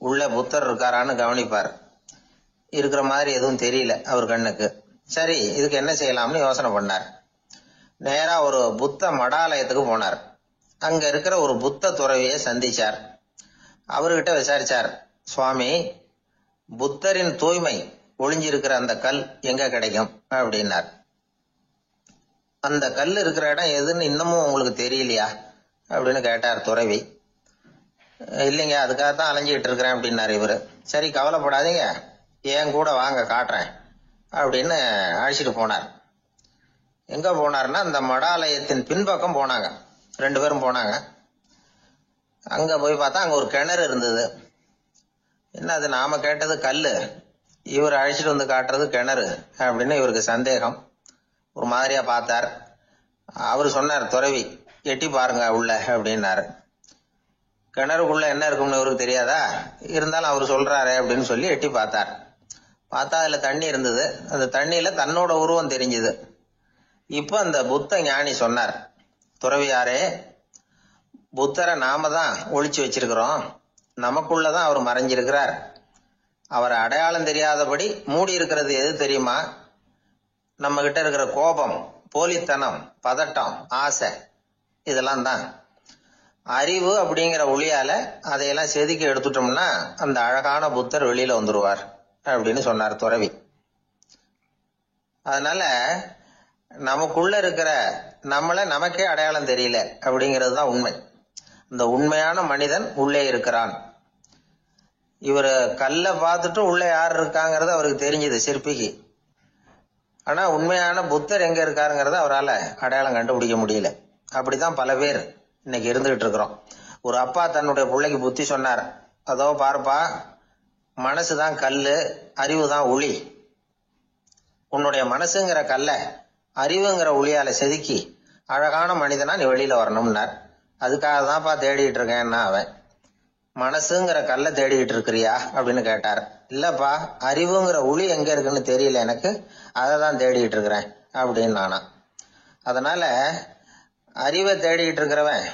உள்ள புத்தர் இருக்காரான்னு கவனிப்பார். இருக்கிற மாதிரி எதுவும் தெரியல அவர் கண்ணுக்கு. சரி, இதுக்கு என்ன செய்யலாம்னு யோசனை பண்ணார். நேரா ஒரு புத்த மடாலயத்துக்கு போனார். அங்க இருக்கிற ஒரு புத்த துறவியை சந்திச்சார். அவர்கிட்ட விசாரிச்சார், சுவாமி, புத்தரின் தூய்மை ஒளிஞ்சிருக்கிற அந்த கல் எங்க கிடைக்கும் அப்படின்னார். அந்த கல் இருக்கிற இடம் எதுன்னு இன்னமும் உங்களுக்கு தெரியலையா அப்படின்னு கேட்டார் துறவி. இல்லைங்க, அதுக்காகத்தான் அலைஞ்சிட்டு இருக்கிறேன் அப்படின்னாரு இவரு. சரி, கவலைப்படாதீங்க, ஏன் கூட வாங்க காட்டுறேன் அப்படின்னு அழைச்சிட்டு போனார். எங்க போனார்னா, அந்த மடாலயத்தின் பின்பக்கம் போனாங்க. 2 பேரும் போனாங்க. அங்க போய் பார்த்தா அங்க ஒரு கிணறு இருந்தது. என்ன அது, நாம கேட்டது கல்லு, இவர் அழைச்சிட்டு வந்து காட்டுறது கிணறு அப்படின்னு இவருக்கு சந்தேகம். ஒரு மாதிரியா பார்த்தார். அவரு சொன்னார், துறவி எட்டி பாருங்க உள்ள அப்படின்னாரு. கிணறுக்குள்ள என்ன இருக்கும்னு இவருக்கு தெரியாதா, இருந்தாலும் அவர் சொல்றாரு அப்படின்னு சொல்லி எட்டி பார்த்தார். பார்த்தா அதுல தண்ணி இருந்தது. அந்த தண்ணியில தன்னோட உருவம் தெரிஞ்சுது. இப்ப அந்த புத்த ஞானி சொன்னார், துறவியாரே, புத்தரை நாம தான் ஒளிச்சு வச்சிருக்கிறோம், நமக்குள்ளதான் அவர் மறைஞ்சிருக்கிறார். அவரை அடையாளம் தெரியாதபடி மூடி இருக்கிறது எது தெரியுமா? நம்ம கிட்ட இருக்கிற கோபம், போலித்தனம், பதட்டம், ஆசை, இதெல்லாம் தான். அறிவு அப்படிங்கிற ஒளியால அதையெல்லாம் செதுக்கி எடுத்துட்டோம்னா அந்த அழகான புத்தர் வெளியில வந்துருவார் அப்படின்னு சொன்னார் துறவி. அதனால நமக்குள்ள இருக்கிற நம்மள நமக்கே அடையாளம் தெரியல அப்படிங்கிறது தான் உண்மை. இந்த உண்மையான மனிதன் உள்ளே இருக்கிறான். இவரு கல்லை பார்த்துட்டு உள்ள யார் இருக்காங்கிறது அவருக்கு தெரிஞ்சது சிற்பிக்கு. ஆனா உண்மையான புத்தர் எங்க இருக்காருங்கிறத அவரால் அடையாளம் கண்டுபிடிக்க முடியல. அப்படிதான் பல பேர் இன்னைக்கு இருந்துகிட்டு இருக்கிறோம். ஒரு அப்பா தன்னுடைய பிள்ளைக்கு புத்தி சொன்னார், அதோ பாருப்பா, மனசுதான் கல்லு, அறிவு தான் ஒளி. உன்னுடைய மனசுங்கிற கல்ல அறிவுங்கிற ஒளியால செதுக்கி அழகான மனிதனா நீ வெளியில வரணும்னார். அதுக்காக தான்ப்பா தேடிட்டு இருக்கேன்னா அவன். மனசுங்கிற கல்ல தேடிட்டு இருக்கிறியா அப்படின்னு கேட்டார். இல்லப்பா, அறிவுங்கிற ஒளி எங்க இருக்குன்னு தெரியல எனக்கு, அதை தான் தேடிட்டு இருக்கிறேன் அப்படின்னு நானா. அதனால அறிவை தேடிட்டு இருக்கிறவன்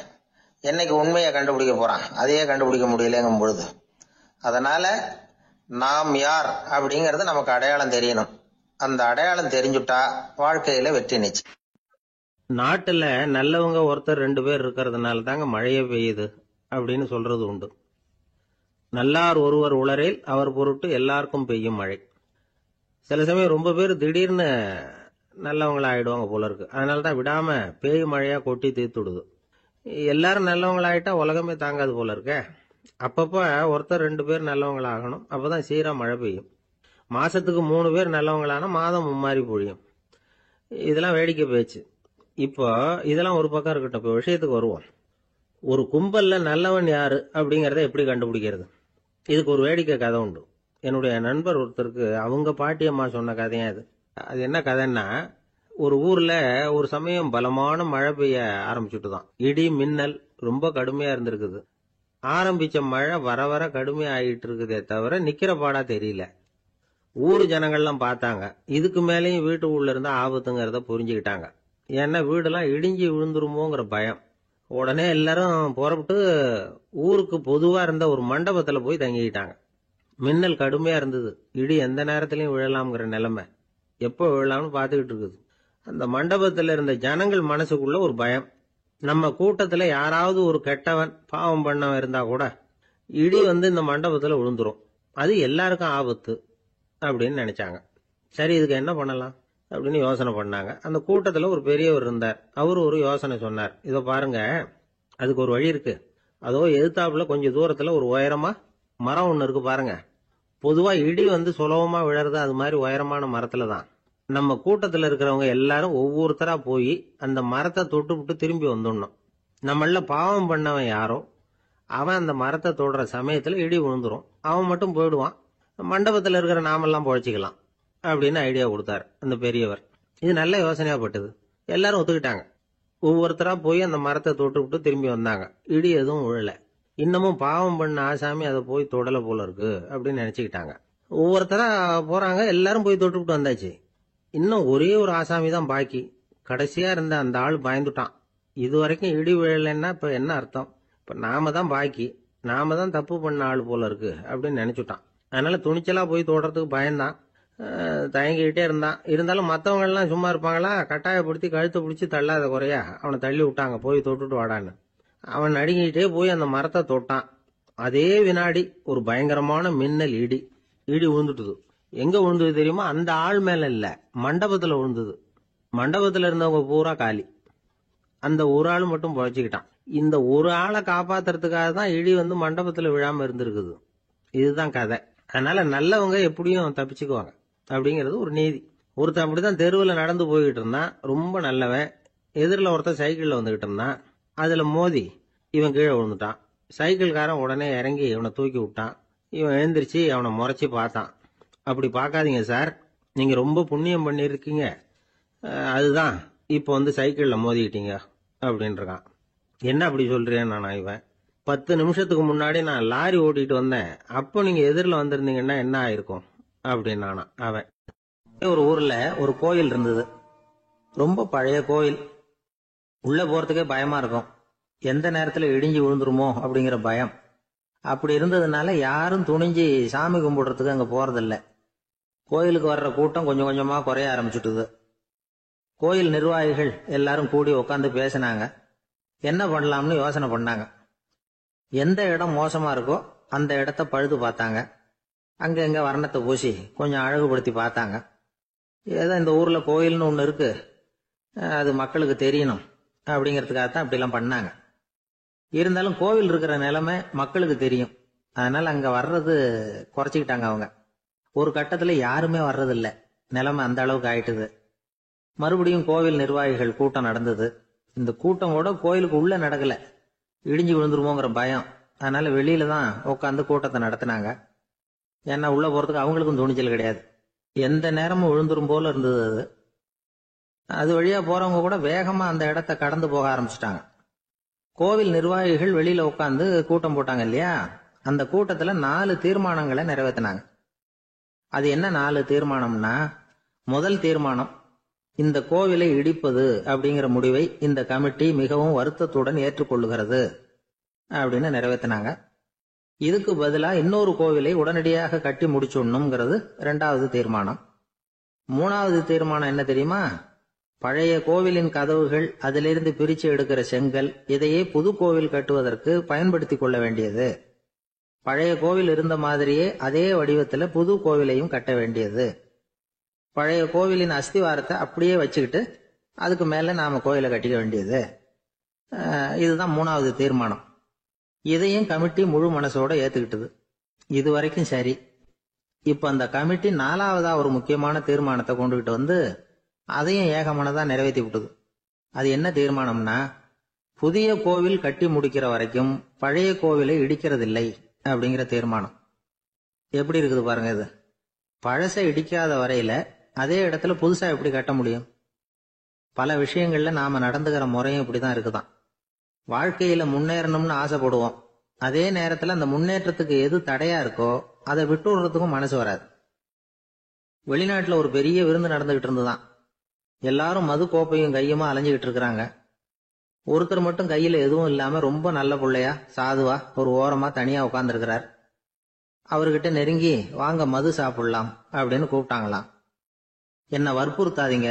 என்னைக்கு உண்மையை கண்டுபிடிக்க போறான்? அதையே கண்டுபிடிக்க முடியலங்கும் பொழுது. அதனால நாம் யார் அப்படிங்கறது நமக்கு அடையாளம் தெரியணும். அந்த அடையாளம் தெரிஞ்சுட்டா வாழ்க்கையில வெற்றி நிச்சயம். நாட்டுல நல்லவங்க ஒருத்தர் 2 பேர் இருக்கிறதுனால தாங்க மழையே பெய்யுது அப்படின்னு சொல்றது உண்டு. நல்லார் ஒருவர் உளரேல் அவர் பொருட்டு எல்லாருக்கும் பெய்யும் மழை. சில சமயம் ரொம்ப பேர் திடீர்னு நல்லவங்களா ஆயிடுவாங்க போல இருக்கு. அதனாலதான் விடாம பேய் மழையா கொட்டி தீர்த்துடுது. எல்லாரும் நல்லவங்களாயிட்டா உலகமே தாங்காது போல இருக்க. அப்பப்ப ஒருத்தர் 2 பேர் நல்லவங்களாகணும். அப்பதான் சீரா மழை பெய்யும். மாசத்துக்கு 3 பேர் நல்லவங்களானா மாதம் மும்மாரி பொழியும். இதெல்லாம் வேடிக்கை பேச்சு. இப்போ இதெல்லாம் ஒரு பக்கம் இருக்கட்டும். இப்போ விஷயத்துக்கு வருவோம். ஒரு கும்பல்ல நல்லவன் யாரு அப்படிங்கறத எப்படி கண்டுபிடிக்கிறது? இதுக்கு ஒரு வேடிக்கை கதை உண்டு. என்னுடைய நண்பர் ஒருத்தருக்கு அவங்க பாட்டியம்மா சொன்ன கதையா இது. அது என்ன கதைன்னா, ஒரு ஊர்ல ஒரு சமயம் பலமான மழை பெய்ய ஆரம்பிச்சுட்டு தான். இடி மின்னல் ரொம்ப கடுமையா இருந்திருக்குது. ஆரம்பிச்ச மழை வர வர கடுமையா ஆகிட்டு இருக்குதே தவிர நிக்கிற பாடா தெரியல. ஊர் ஜனங்கள்லாம் பார்த்தாங்க. இதுக்கு மேலேயும் வீட்டு உள்ள இருந்தா ஆபத்துங்கிறத புரிஞ்சுக்கிட்டாங்க. ஏன்னா வீடெல்லாம் இடிஞ்சி விழுந்துருமோங்கிற பயம். உடனே எல்லாரும் புறப்பட்டு ஊருக்கு பொதுவா இருந்த ஒரு மண்டபத்துல போய் தங்கிக்கிட்டாங்க. மின்னல் கடுமையா இருந்தது. இடி எந்த நேரத்திலையும் விழலாம்ங்கிற நிலைமை. எப்போ விழலாம்னு பார்த்துக்கிட்டு இருக்குது. அந்த மண்டபத்துல இருந்த ஜனங்கள் மனசுக்குள்ள ஒரு பயம். நம்ம கூட்டத்துல யாராவது ஒரு கெட்டவன் பாவம் பண்ணவன் இருந்தா கூட இடி வந்து இந்த மண்டபத்துல விழுந்துரும், அது எல்லாருக்கும் ஆபத்து அப்படின்னு நினைச்சாங்க. சரி, இதுக்கு என்ன பண்ணலாம் அப்படின்னு யோசனை பண்ணாங்க. அந்த கூட்டத்துல ஒரு பெரியவர் இருந்தார். அவரு ஒரு யோசனை சொன்னார். இதோ பாருங்க, அதுக்கு ஒரு வழி இருக்கு. அதோ எதிர்த்தாப்புல கொஞ்சம் தூரத்துல ஒரு உயரமா மரம் ஒண்ணு இருக்கு பாருங்க. பொதுவா இடி வந்து சுலபமா விழறது அது மாதிரி உயரமான மரத்துல தான். நம்ம கூட்டத்துல இருக்கிறவங்க எல்லாரும் ஒவ்வொருத்தரா போய் அந்த மரத்தை தொட்டு விட்டு திரும்பி வந்துடணும். நம்மள பாவம் பண்ணவன் யாரோ அவன் அந்த மரத்தை தொடுற சமயத்துல இடி விழுந்துரும், அவன் மட்டும் போயிடுவான். மண்டபத்துல இருக்கிற நாமெல்லாம் பொழைச்சிக்கலாம் அப்படின்னு ஐடியா கொடுத்தாரு அந்த பெரியவர். இது நல்ல யோசனையா பட்டது. எல்லாரும் ஒத்துக்கிட்டாங்க. ஒவ்வொருத்தரா போய் அந்த மரத்தை தொட்டு விட்டு திரும்பி வந்தாங்க. இடி எதுவும் விழல. இன்னமும் பாவம் பண்ண ஆசாமி அதை போய் தொடல போல இருக்கு அப்படின்னு நினைச்சுக்கிட்டாங்க. ஒவ்வொருத்தரா போறாங்க. எல்லாரும் போய் தொட்டு விட்டு வந்தாச்சு. இன்னும் ஒரே ஒரு ஆசாமி தான் பாக்கி. கடைசியா இருந்த அந்த ஆள் பயந்துட்டான். இது வரைக்கும் இடி விழலைன்னா இப்ப என்ன அர்த்தம்? இப்ப நாம தான் பாக்கி, நாம தான் தப்பு பண்ண ஆள் போல இருக்கு அப்படின்னு நினைச்சுட்டான். அதனால துணிச்சலா போய் தொடுறதுக்கு பயந்தான். தயங்கிக்கிட்டே இருந்தான். இருந்தாலும் மற்றவங்க எல்லாம் சும்மா இருப்பாங்களா? கட்டாயப்படுத்தி கழுத்தை பிடிச்சி தள்ளாத குறையா அவனை தள்ளி விட்டாங்க. போய் தொட்டுட்டு வாடான்னு. அவன் நடுங்கிட்டே போய் அந்த மரத்தை தொட்டான். அதே வினாடி ஒரு பயங்கரமான மின்னல் இடி விழுந்துட்டுது. எங்க விழுந்தது தெரியுமா? அந்த ஆள் மேல இல்ல, மண்டபத்துல விழுந்தது. மண்டபத்துல இருந்தவங்க பூரா காலி. அந்த ஒரு ஆள் மட்டும் பொழைச்சுக்கிட்டான். இந்த ஒரு ஆளை காப்பாத்துறதுக்காக தான் இடி வந்து மண்டபத்துல விழாம இருந்திருக்குது. இதுதான் கதை. அதனால நல்லவங்க எப்படியும் தப்பிச்சுக்குவாங்க அப்படிங்கிறது ஒரு நீதி. ஒருத்தன் அப்படிதான் தெருவில் நடந்து போய்கிட்டு இருந்தான், ரொம்ப நல்லவன். எதிரில் ஒருத்தன் சைக்கிள்ல வந்துகிட்டு இருந்தான். அதுல மோதி இவன் கீழே விழுந்துட்டான். சைக்கிள்காரன் உடனே இறங்கி இவனை தூக்கி விட்டான். இவன் எழுந்திரிச்சு அவனை முறைச்சி பார்த்தான். அப்படி பார்க்காதீங்க சார், நீங்க ரொம்ப புண்ணியம் பண்ணியிருக்கீங்க, அதுதான் இப்போ வந்து சைக்கிளில் மோதிக்கிட்டீங்க அப்படின்றான். என்ன அப்படி சொல்றேன் நானா? இவன் 10 நிமிஷத்துக்கு முன்னாடி நான் லாரி ஓட்டிட்டு வந்தேன், அப்போ நீங்க எதிரில் வந்திருந்தீங்கன்னா என்ன ஆயிருக்கும் அப்படின்னானா அவன். ஒரு ஊர்ல ஒரு கோயில் இருந்தது, ரொம்ப பழைய கோயில். உள்ள போறதுக்கே பயமா இருக்கும், எந்த நேரத்துல இடிஞ்சு விழுந்துருமோ அப்படிங்கிற பயம். அப்படி இருந்ததுனால யாரும் துணிஞ்சு சாமி கும்பிடுறதுக்கு அங்க போறதில்ல. கோயிலுக்கு வர்ற கூட்டம் கொஞ்சம் கொஞ்சமா குறைய ஆரம்பிச்சுட்டுது. கோயில் நிர்வாகிகள் எல்லாரும் கூடி உட்காந்து பேசினாங்க. என்ன பண்ணலாம்னு யோசனை பண்ணாங்க. எந்த இடம் மோசமா இருக்கோ அந்த இடத்த பழுது பார்த்தாங்க. அங்க எங்க வர்ணத்தை பூசி கொஞ்சம் அழகுபடுத்தி பார்த்தாங்க. ஏதோ இந்த ஊர்ல கோயில்னு ஒண்ணு இருக்கு, அது மக்களுக்கு தெரியணும் அப்படிங்கிறதுக்காகத்தான் அப்படிலாம் பண்ணாங்க. இருந்தாலும் கோவில் இருக்கிற நிலைமை மக்களுக்கு தெரியும், அதனால அங்க வர்றது குறைச்சிக்கிட்டாங்க அவங்க. ஒரு கட்டத்துல யாருமே வர்றதில்ல, நிலைமை அந்த அளவுக்கு ஆயிட்டுது. மறுபடியும் கோவில் நிர்வாகிகள் கூட்டம் நடந்தது. இந்த கூட்டம் கூட கோயிலுக்கு உள்ள நடக்கல, இடிஞ்சு விழுந்துருமோங்கிற பயம். அதனால வெளியில தான் உட்காந்து கூட்டத்தை நடத்தினாங்க. ஏன்னா உள்ள போறதுக்கு அவங்களுக்கும் துணிச்சல் கிடையாது, எந்த நேரமும் விழுந்துரும் போல இருந்தது அது. அது வழியா போறவங்க கூட வேகமா அந்த இடத்த கடந்து போக ஆரம்பிச்சிட்டாங்க. கோவில் நிர்வாகிகள் வெளியில உட்காந்து கூட்டம் போட்டாங்க இல்லையா, அந்த கூட்டத்துல 4 தீர்மானங்களை நிறைவேற்றினாங்க. அது என்ன 4 தீர்மானம்னா, முதல் தீர்மானம், இந்த கோவிலை இடிப்பது அப்படிங்கிற முடிவை இந்த கமிட்டி மிகவும் வருத்தத்துடன் ஏற்றுக்கொள்ளுகிறது அப்படின்னு நிறைவேற்றினாங்க. இதுக்கு பதிலா இன்னொரு கோவிலை உடனடியாக கட்டி முடிச்சுடணுங்கிறது 2வது தீர்மானம். 3வது தீர்மானம் என்ன தெரியுமா? பழைய கோவிலின் கதவுகள், அதிலிருந்து பிரிச்சு எடுக்கிற செங்கல், இதையே புது கோவில் கட்டுவதற்கு பயன்படுத்தி கொள்ள வேண்டியது. பழைய கோவில் இருந்த மாதிரியே அதே வடிவத்துல புது கோவிலையும் கட்ட வேண்டியது. பழைய கோவிலின் அஸ்திவாரத்தை அப்படியே வச்சுக்கிட்டு அதுக்கு மேல நாம கோயிலை கட்டிக்க வேண்டியது. இதுதான் 3வது தீர்மானம். இதையும் கமிட்டி முழு மனசோட ஏத்துக்கிட்டது. இது வரைக்கும் சரி. இப்ப அந்த கமிட்டி 4வதா ஒரு முக்கியமான தீர்மானத்தை கொண்டுகிட்டு வந்து அதையும் ஏகமனதா நிறைவேற்றி விட்டது. அது என்ன தீர்மானம்னா, புதிய கோவில் கட்டி முடிக்கிற வரைக்கும் பழைய கோவிலை இடிக்கிறதில்லை அப்படிங்கிற தீர்மானம். எப்படி இருக்குது பாருங்க இது. பழசை இடிக்காத வரையில அதே இடத்துல புதுசா எப்படி கட்ட முடியும்? பல விஷயங்கள்ல நாம நடந்துகிற முறையும் இப்படிதான் இருக்குதான். வாழ்க்கையில முன்னேறணும்னு ஆசைப்படுவோம், அதே நேரத்துல அந்த முன்னேற்றத்துக்கு எது தடையா இருக்கோ அதை விட்டு விடுறதுக்கும் மனசு வராது. வெளிநாட்டுல ஒரு பெரிய விருந்து நடந்துகிட்டு இருந்துதான். எல்லாரும் மது கோப்பையும் கையுமா அலைஞ்சுகிட்டு இருக்கிறாங்க. ஒருத்தர் மட்டும் கையில எதுவும் இல்லாம ரொம்ப நல்ல பிள்ளையா சாதுவா ஒரு ஓரமா தனியா உட்கார்ந்துருக்கிறார். அவர்கிட்ட நெருங்கி வாங்க மது சாப்பிடலாம் அப்படின்னு கூப்பிட்டாங்களாம். என்ன வற்புறுத்தாதீங்க,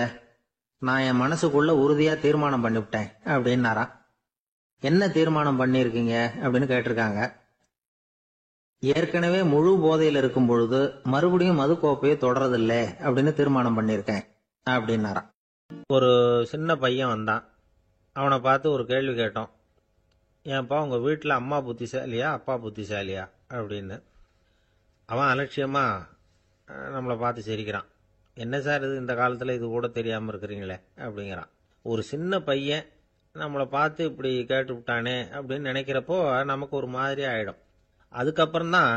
நான் என் மனசுக்குள்ள உறுதியா தீர்மானம் பண்ணிவிட்டேன் அப்படின்னாராம். என்ன தீர்மானம் பண்ணிருக்கீங்க அப்படின்னு கேட்டிருக்காங்க. ஏற்கனவே முழு போதையில இருக்கும் பொழுது மறுபடியும் மது கோப்பையை தொடரதில்லை அப்படின்னு தீர்மானம் பண்ணிருக்கேன் அப்படின்னாராம். ஒரு சின்ன பையன் வந்தான். அவனை பார்த்து ஒரு கேள்வி கேட்டோம். ஏன்ப்பா உங்க வீட்டில் அம்மா புத்திசாலியா அப்பா புத்திசாலியா அப்படின்னு. அவன் அலட்சியமா நம்மளை பார்த்து சிரிக்கிறான். என்ன சார் இது, இந்த காலத்தில் இது கூட தெரியாமல் இருக்கிறீங்களே அப்படிங்கிறான். ஒரு சின்ன பையன் நம்மளை பார்த்து இப்படி கேட்டு விட்டானே அப்படின்னு நினைக்கிறப்போ நமக்கு ஒரு மாதிரி ஆயிடும். அதுக்கப்புறம்தான்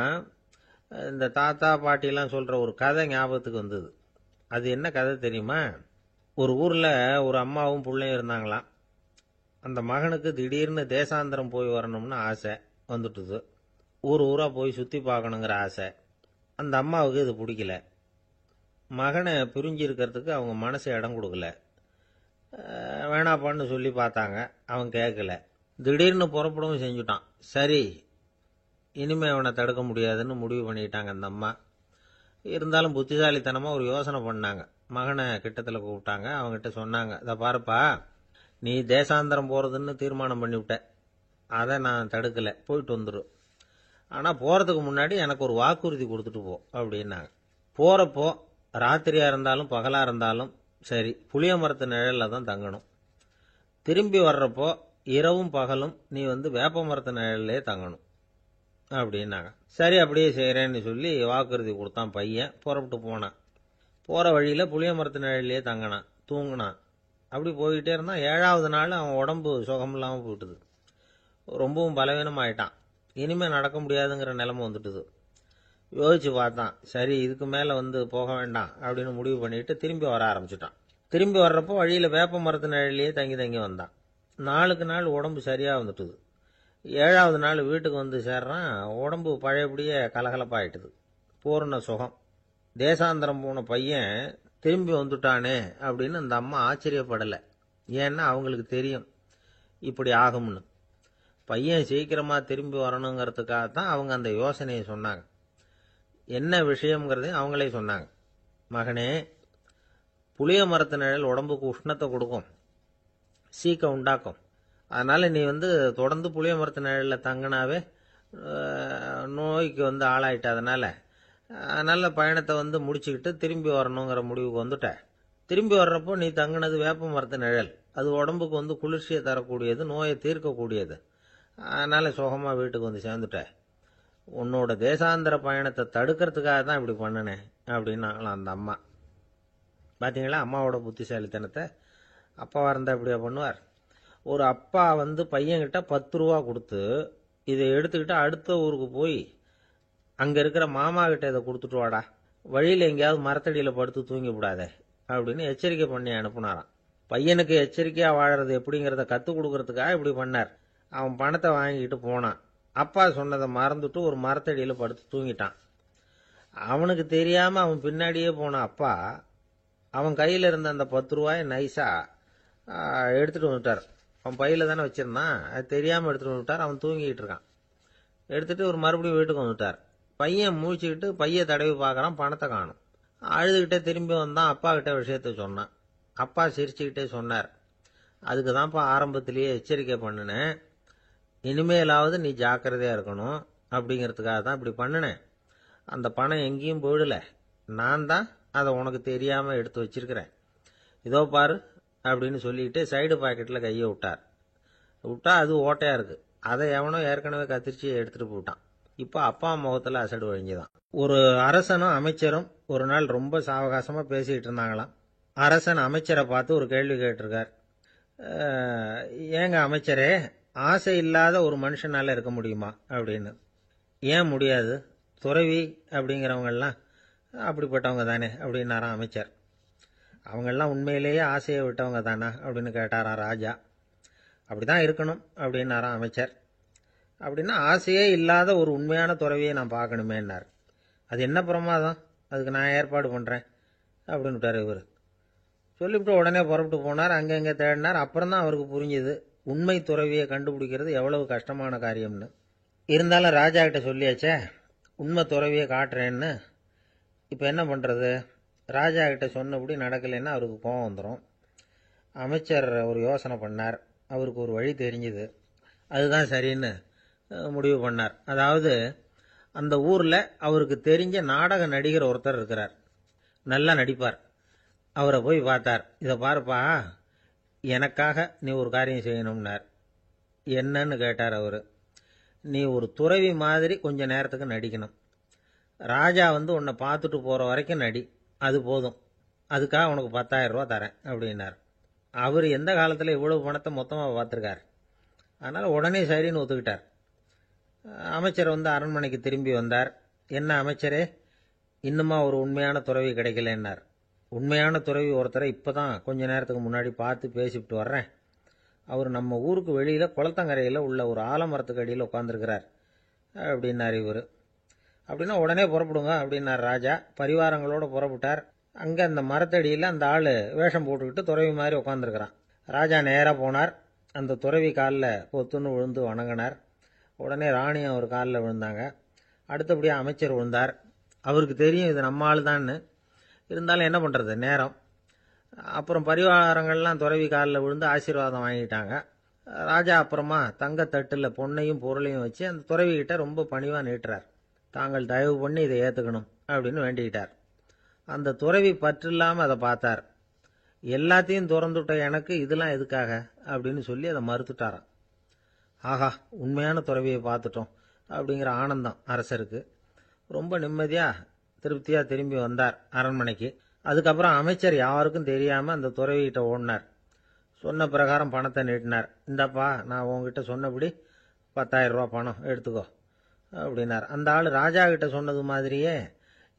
இந்த தாத்தா பாட்டிலாம் சொல்ற ஒரு கதை ஞாபகத்துக்கு வந்தது. அது என்ன கதை தெரியுமா? ஒரு ஊர்ல ஒரு அம்மாவும் பிள்ளையும் இருந்தாங்களாம். அந்த மகனுக்கு திடீர்னு தேசாந்திரம் போய் வரணும்னு ஆசை வந்துட்டுது. ஊர் ஊரா போய் சுத்தி பார்க்கணுங்கிற ஆசை. அந்த அம்மாவுக்கு இது பிடிக்கல. மகனை பிரிஞ்சு இருக்கிறதுக்கு அவங்க மனசு இடம் கொடுக்கல. வேணாப்பான்னு சொல்லி பார்த்தாங்க, அவன் கேட்கல. திடீர்னு புறப்படவும் செஞ்சுட்டான். சரி, இனிமே அவனை தடுக்க முடியாதுன்னு முடிவு பண்ணிட்டாங்க அந்த அம்மா. இருந்தாலும் புத்திசாலித்தனமா ஒரு யோசனை பண்ணாங்க. மகனை கிட்டத்தில் கூப்பிட்டாங்க. அவங்ககிட்ட சொன்னாங்க, இதை பாருப்பா, நீ தேசாந்திரம் போறதுன்னு தீர்மானம் பண்ணிவிட்ட, அதை நான் தடுக்கல, போயிட்டு வந்துடு. ஆனா போறதுக்கு முன்னாடி எனக்கு ஒரு வாக்குறுதி கொடுத்துட்டு போ அப்படின்னாங்க. போறப்போ ராத்திரியா இருந்தாலும் பகலா இருந்தாலும் சரி புளிய மரத்து நிழல்ல தான் தங்கணும். திரும்பி வர்றப்போ இரவும் பகலும் நீ வந்து வேப்ப மரத்து நிழல்லே தங்கணும் அப்படின்னாங்க. சரி அப்படியே செய்யறேன்னு சொல்லி வாக்குறுதி கொடுத்தான் பையன். புறப்பட்டு போனான். போற வழியில புளிய மரத்து நிழல்லையே தங்கினான், தூங்கினான். அப்படி போயிட்டே இருந்தான். 7வது நாள் அவன் உடம்பு சுகம் இல்லாமல் போயிட்டுது. ரொம்பவும் பலவீனம் ஆயிட்டான். இனிமே நடக்க முடியாதுங்கிற நிலைமை வந்துட்டுது. யோசிச்சு பார்த்தான். சரி, இதுக்கு மேல போக வேண்டாம் அப்படின்னு முடிவு பண்ணிட்டு திரும்பி வர ஆரம்பிச்சுட்டான். திரும்பி வர்றப்போ வழியில வேப்ப மரத்து நிழலையே தங்கி தங்கி வந்தான். நாளுக்கு நாள் உடம்பு சரியா வந்துட்டுது. 7வது நாள் வீட்டுக்கு சேர்றான். உடம்பு பழையபடியே கலகலப்பாயிட்டுது. பூர்ண சுகம். தேசாந்திரம் போன பையன் திரும்பி வந்துட்டானே அப்படின்னு அந்த அம்மா ஆச்சரியப்படலை. ஏன்னா அவங்களுக்கு தெரியும் இப்படி ஆகும்னு. பையன் சீக்கிரமா திரும்பி வரணுங்கிறதுக்காகத்தான் அவங்க அந்த யோசனையை சொன்னாங்க. என்ன விஷயம்ங்கிறதையும் அவங்களே சொன்னாங்க. மகனே, புளிய மரத்து நிழல் உடம்புக்கு உஷ்ணத்தை கொடுக்கும், சீக்க உண்டாக்கும். அதனால நீ தொடர்ந்து புளிய மரத்து நிழலில் தங்கினாவே நோய்க்கு ஆளாயிட்ட. அதனால பயணத்தை முடிச்சுக்கிட்டு திரும்பி வரணுங்கிற முடிவுக்கு வந்துட்ட. திரும்பி வர்றப்போ நீ தங்கினது வேப்ப மரத்து நிழல். அது உடம்புக்கு குளிர்ச்சியை தரக்கூடியது, நோயை தீர்க்கக்கூடியது. அதனால சுகமா வீட்டுக்கு சேர்ந்துட்ட. உன்னோட தேசாந்திர பயணத்தை தடுக்கிறதுக்காக தான் இப்படி பண்ணினேன் அப்படின்னாங்களாம் அந்த அம்மா. பாத்தீங்களா அம்மாவோட புத்திசாலித்தனத்தை? அப்பாவா இருந்தா இப்படியா பண்ணுவார்? ஒரு அப்பா பையன்கிட்ட 10 ரூபா கொடுத்து இதை எடுத்துக்கிட்டு அடுத்த ஊருக்கு போய் அங்க இருக்கிற மாமா கிட்ட இதை கொடுத்துட்டு வாடா, வழியில எங்கேயாவது மரத்தடியில படுத்து தூங்கி விடாதே அப்படின்னு எச்சரிக்கை பண்ணி அனுப்புனாராம். பையனுக்கு எச்சரிக்கையா வாழறது எப்படிங்கிறத கத்து கொடுக்கறதுக்காக இப்படி பண்ணார். அவன் பணத்தை வாங்கிட்டு போனான். அப்பா சொன்னதை மறந்துட்டு ஒரு மரத்தடியில படுத்து தூங்கிட்டான். அவனுக்கு தெரியாம அவன் பின்னாடியே போன அப்பா அவன் கையில இருந்த அந்த 10 ரூபாயை நைஸா எடுத்துட்டு வந்துட்டார். அவன் பையில தானே வச்சிருந்தான், அது தெரியாம எடுத்துட்டு வந்துட்டார். அவன் தூங்கிட்டு இருக்கான். எடுத்துட்டு ஒரு மறுபடியும் வீட்டுக்கு வந்துட்டார். பையன் மூழ்கிக்கிட்டு பைய தடவி பார்க்கறான், பணத்தை காணும். அழுதுகிட்டே திரும்பி வந்தான். அப்பா கிட்ட விஷயத்த சொன்னான். அப்பா சிரிச்சுக்கிட்டே சொன்னார், அதுக்கு தான்ப்பா ஆரம்பத்திலேயே எச்சரிக்கை பண்ணினேன், இனிமேலாவது நீ ஜாக்கிரதையா இருக்கணும் அப்படிங்கிறதுக்காக தான் இப்படி பண்ணினேன். அந்த பணம் எங்கேயும் போயிடல, நான் தான் அதை உனக்கு தெரியாம எடுத்து வச்சிருக்கிறேன். இதோ பாரு அப்படின்னு சொல்லிட்டு சைடு பாக்கெட்ல கையை விட்டா அது ஓட்டையா இருக்கு. அதை எவனோ ஏற்கனவே கத்திரிச்சு எடுத்துட்டு போட்டான். இப்ப அப்பா முகத்துல அசடு வழிஞ்சுதான். ஒரு அரசனும் அமைச்சரும் ஒரு நாள் ரொம்ப சாவகாசமா பேசிட்டு இருந்தாங்களாம். அரசன் அமைச்சரை பார்த்து ஒரு கேள்வி கேட்டிருக்கார். ஏங்க அமைச்சரே, ஆசை இல்லாத ஒரு மனுஷனால இருக்க முடியுமா அப்படின்னு. ஏன் முடியாது, துறவி அப்படிங்கிறவங்க எல்லாம் அப்படிப்பட்டவங்க தானே அப்படின்னாராம் அமைச்சர். அவங்கெல்லாம் உண்மையிலேயே ஆசையை விட்டவங்க தானா அப்படின்னு கேட்டாராம் ராஜா. அப்படிதான் இருக்கணும் அப்படின்னாராம் அமைச்சர். அப்படின்னா ஆசையே இல்லாத ஒரு உண்மையான துறவியை நான் பார்க்கணுமேன்னார். அது என்ன பிரமாதம், அதுக்கு நான் ஏற்பாடு பண்றேன் அப்படின்னு விட்டார் இவர். சொல்லிவிட்டு உடனே புறப்பட்டு போனார். அங்கங்க தேடினார். அப்புறம் தான் அவருக்கு புரிஞ்சுது உண்மை துறவியை கண்டுபிடிக்கிறது எவ்வளவு கஷ்டமான காரியம்னு. இருந்தாலும் ராஜா கிட்ட சொல்லியாச்சே உண்மை துறவியை காட்டுறேன்னு. இப்ப என்ன பண்றது? ராஜா கிட்ட சொன்னபடி நடக்கலைன்னா அவருக்கு கோபம் வந்துடும். அமைச்சர் ஒரு யோசனை பண்ணார். அவருக்கு ஒரு வழி தெரிஞ்சுது. அதுதான் சரின்னு முடிவு பண்ணார். அதாவது அந்த ஊர்ல அவருக்கு தெரிஞ்ச நாடக நடிகர் ஒருத்தர் இருக்கிறார், நல்லா நடிப்பார். அவரை போய் பார்த்தார். இதை பாருப்பா, எனக்காக நீ ஒரு காரியம் செய்யணும்னார். என்னன்னு கேட்டார் அவரு. நீ ஒரு துறவி மாதிரி கொஞ்ச நேரத்துக்கு நடிக்கணும். ராஜா உன்னை பார்த்துட்டு போற வரைக்கும் நடி, அது போதும். அதுக்காக உனக்கு 10,000 ரூபா தரேன் அப்படின்னார். அவர் எந்த காலத்துல இவ்வளவு பணத்தை மொத்தமா பார்த்திருக்கார். அதனால உடனே சரின்னு ஒத்துக்கிட்டார். அமைச்சர் அரண்மனைக்கு திரும்பி வந்தார். என்ன அமைச்சரே, இன்னுமா ஒரு உண்மையான துறவி கிடைக்கலன்னார். உண்மையான துறவி ஒருத்தரை இப்பதான் கொஞ்ச நேரத்துக்கு முன்னாடி பார்த்து பேசிவிட்டு வர்றேன். அவர் நம்ம ஊருக்கு வெளியில குளத்தங்கரையில உள்ள ஒரு ஆலமரத்துக்கு அடியில் உட்கார்ந்துருக்கிறார் அப்படின்னார் இவர். அப்படின்னா உடனே புறப்படுங்க அப்படின்னார் ராஜா. பரிவாரங்களோட புறப்பட்டார். அங்க அந்த மரத்தடியில அந்த ஆளு வேஷம் போட்டுக்கிட்டு துறவி மாதிரி உட்காந்துருக்கிறான். ராஜா நேரா போனார். அந்த துறவி காலில் பொத்துன்னு விழுந்து வணங்கினார். உடனே ராணியும் அவர் காலில் விழுந்தாங்க. அடுத்தபடியா அமைச்சர் விழுந்தார். அவருக்கு தெரியும் இது நம்ம ஆளு தான்னு. இருந்தாலும் என்ன பண்றது, நேரம். அப்புறம் பரிவாரங்கள்லாம் துறவி காலில் விழுந்து ஆசீர்வாதம் வாங்கிட்டாங்க. ராஜா அப்புறமா தங்கத்தட்டுல பொன்னையும் பொருளையும் வச்சு அந்த துறவி கிட்ட ரொம்ப பணிவா நீட்டுறார். தாங்கள் தயவு பண்ணி இதை ஏத்துக்கணும் அப்படின்னு வேண்டிக்கிட்டார். அந்த துறவி பற்று இல்லாம அதை பார்த்தார். எல்லாத்தையும் திறந்துட்ட எனக்கு இதெல்லாம் எதுக்காக அப்படின்னு சொல்லி அதை மறுத்துட்டாராம். ஆஹா, உண்மையான துறவியை பார்த்துட்டோம் அப்படிங்கிற ஆனந்தம் அரசருக்கு. ரொம்ப நிம்மதியா திருப்தியா திரும்பி வந்தார் அரண்மனைக்கு. அதுக்கப்புறம் அமைச்சர் யாருக்கும் தெரியாம அந்த துறவிகிட்ட ஓடினார். சொன்ன பிரகாரம் பணத்தை நீட்டினார். இந்தாப்பா, நான் உங்ககிட்ட சொன்னபடி 10,000 ரூபா பணம் எடுத்துக்கோ. அப்படின்னார். அந்த ஆள் ராஜா கிட்ட சொன்னது மாதிரியே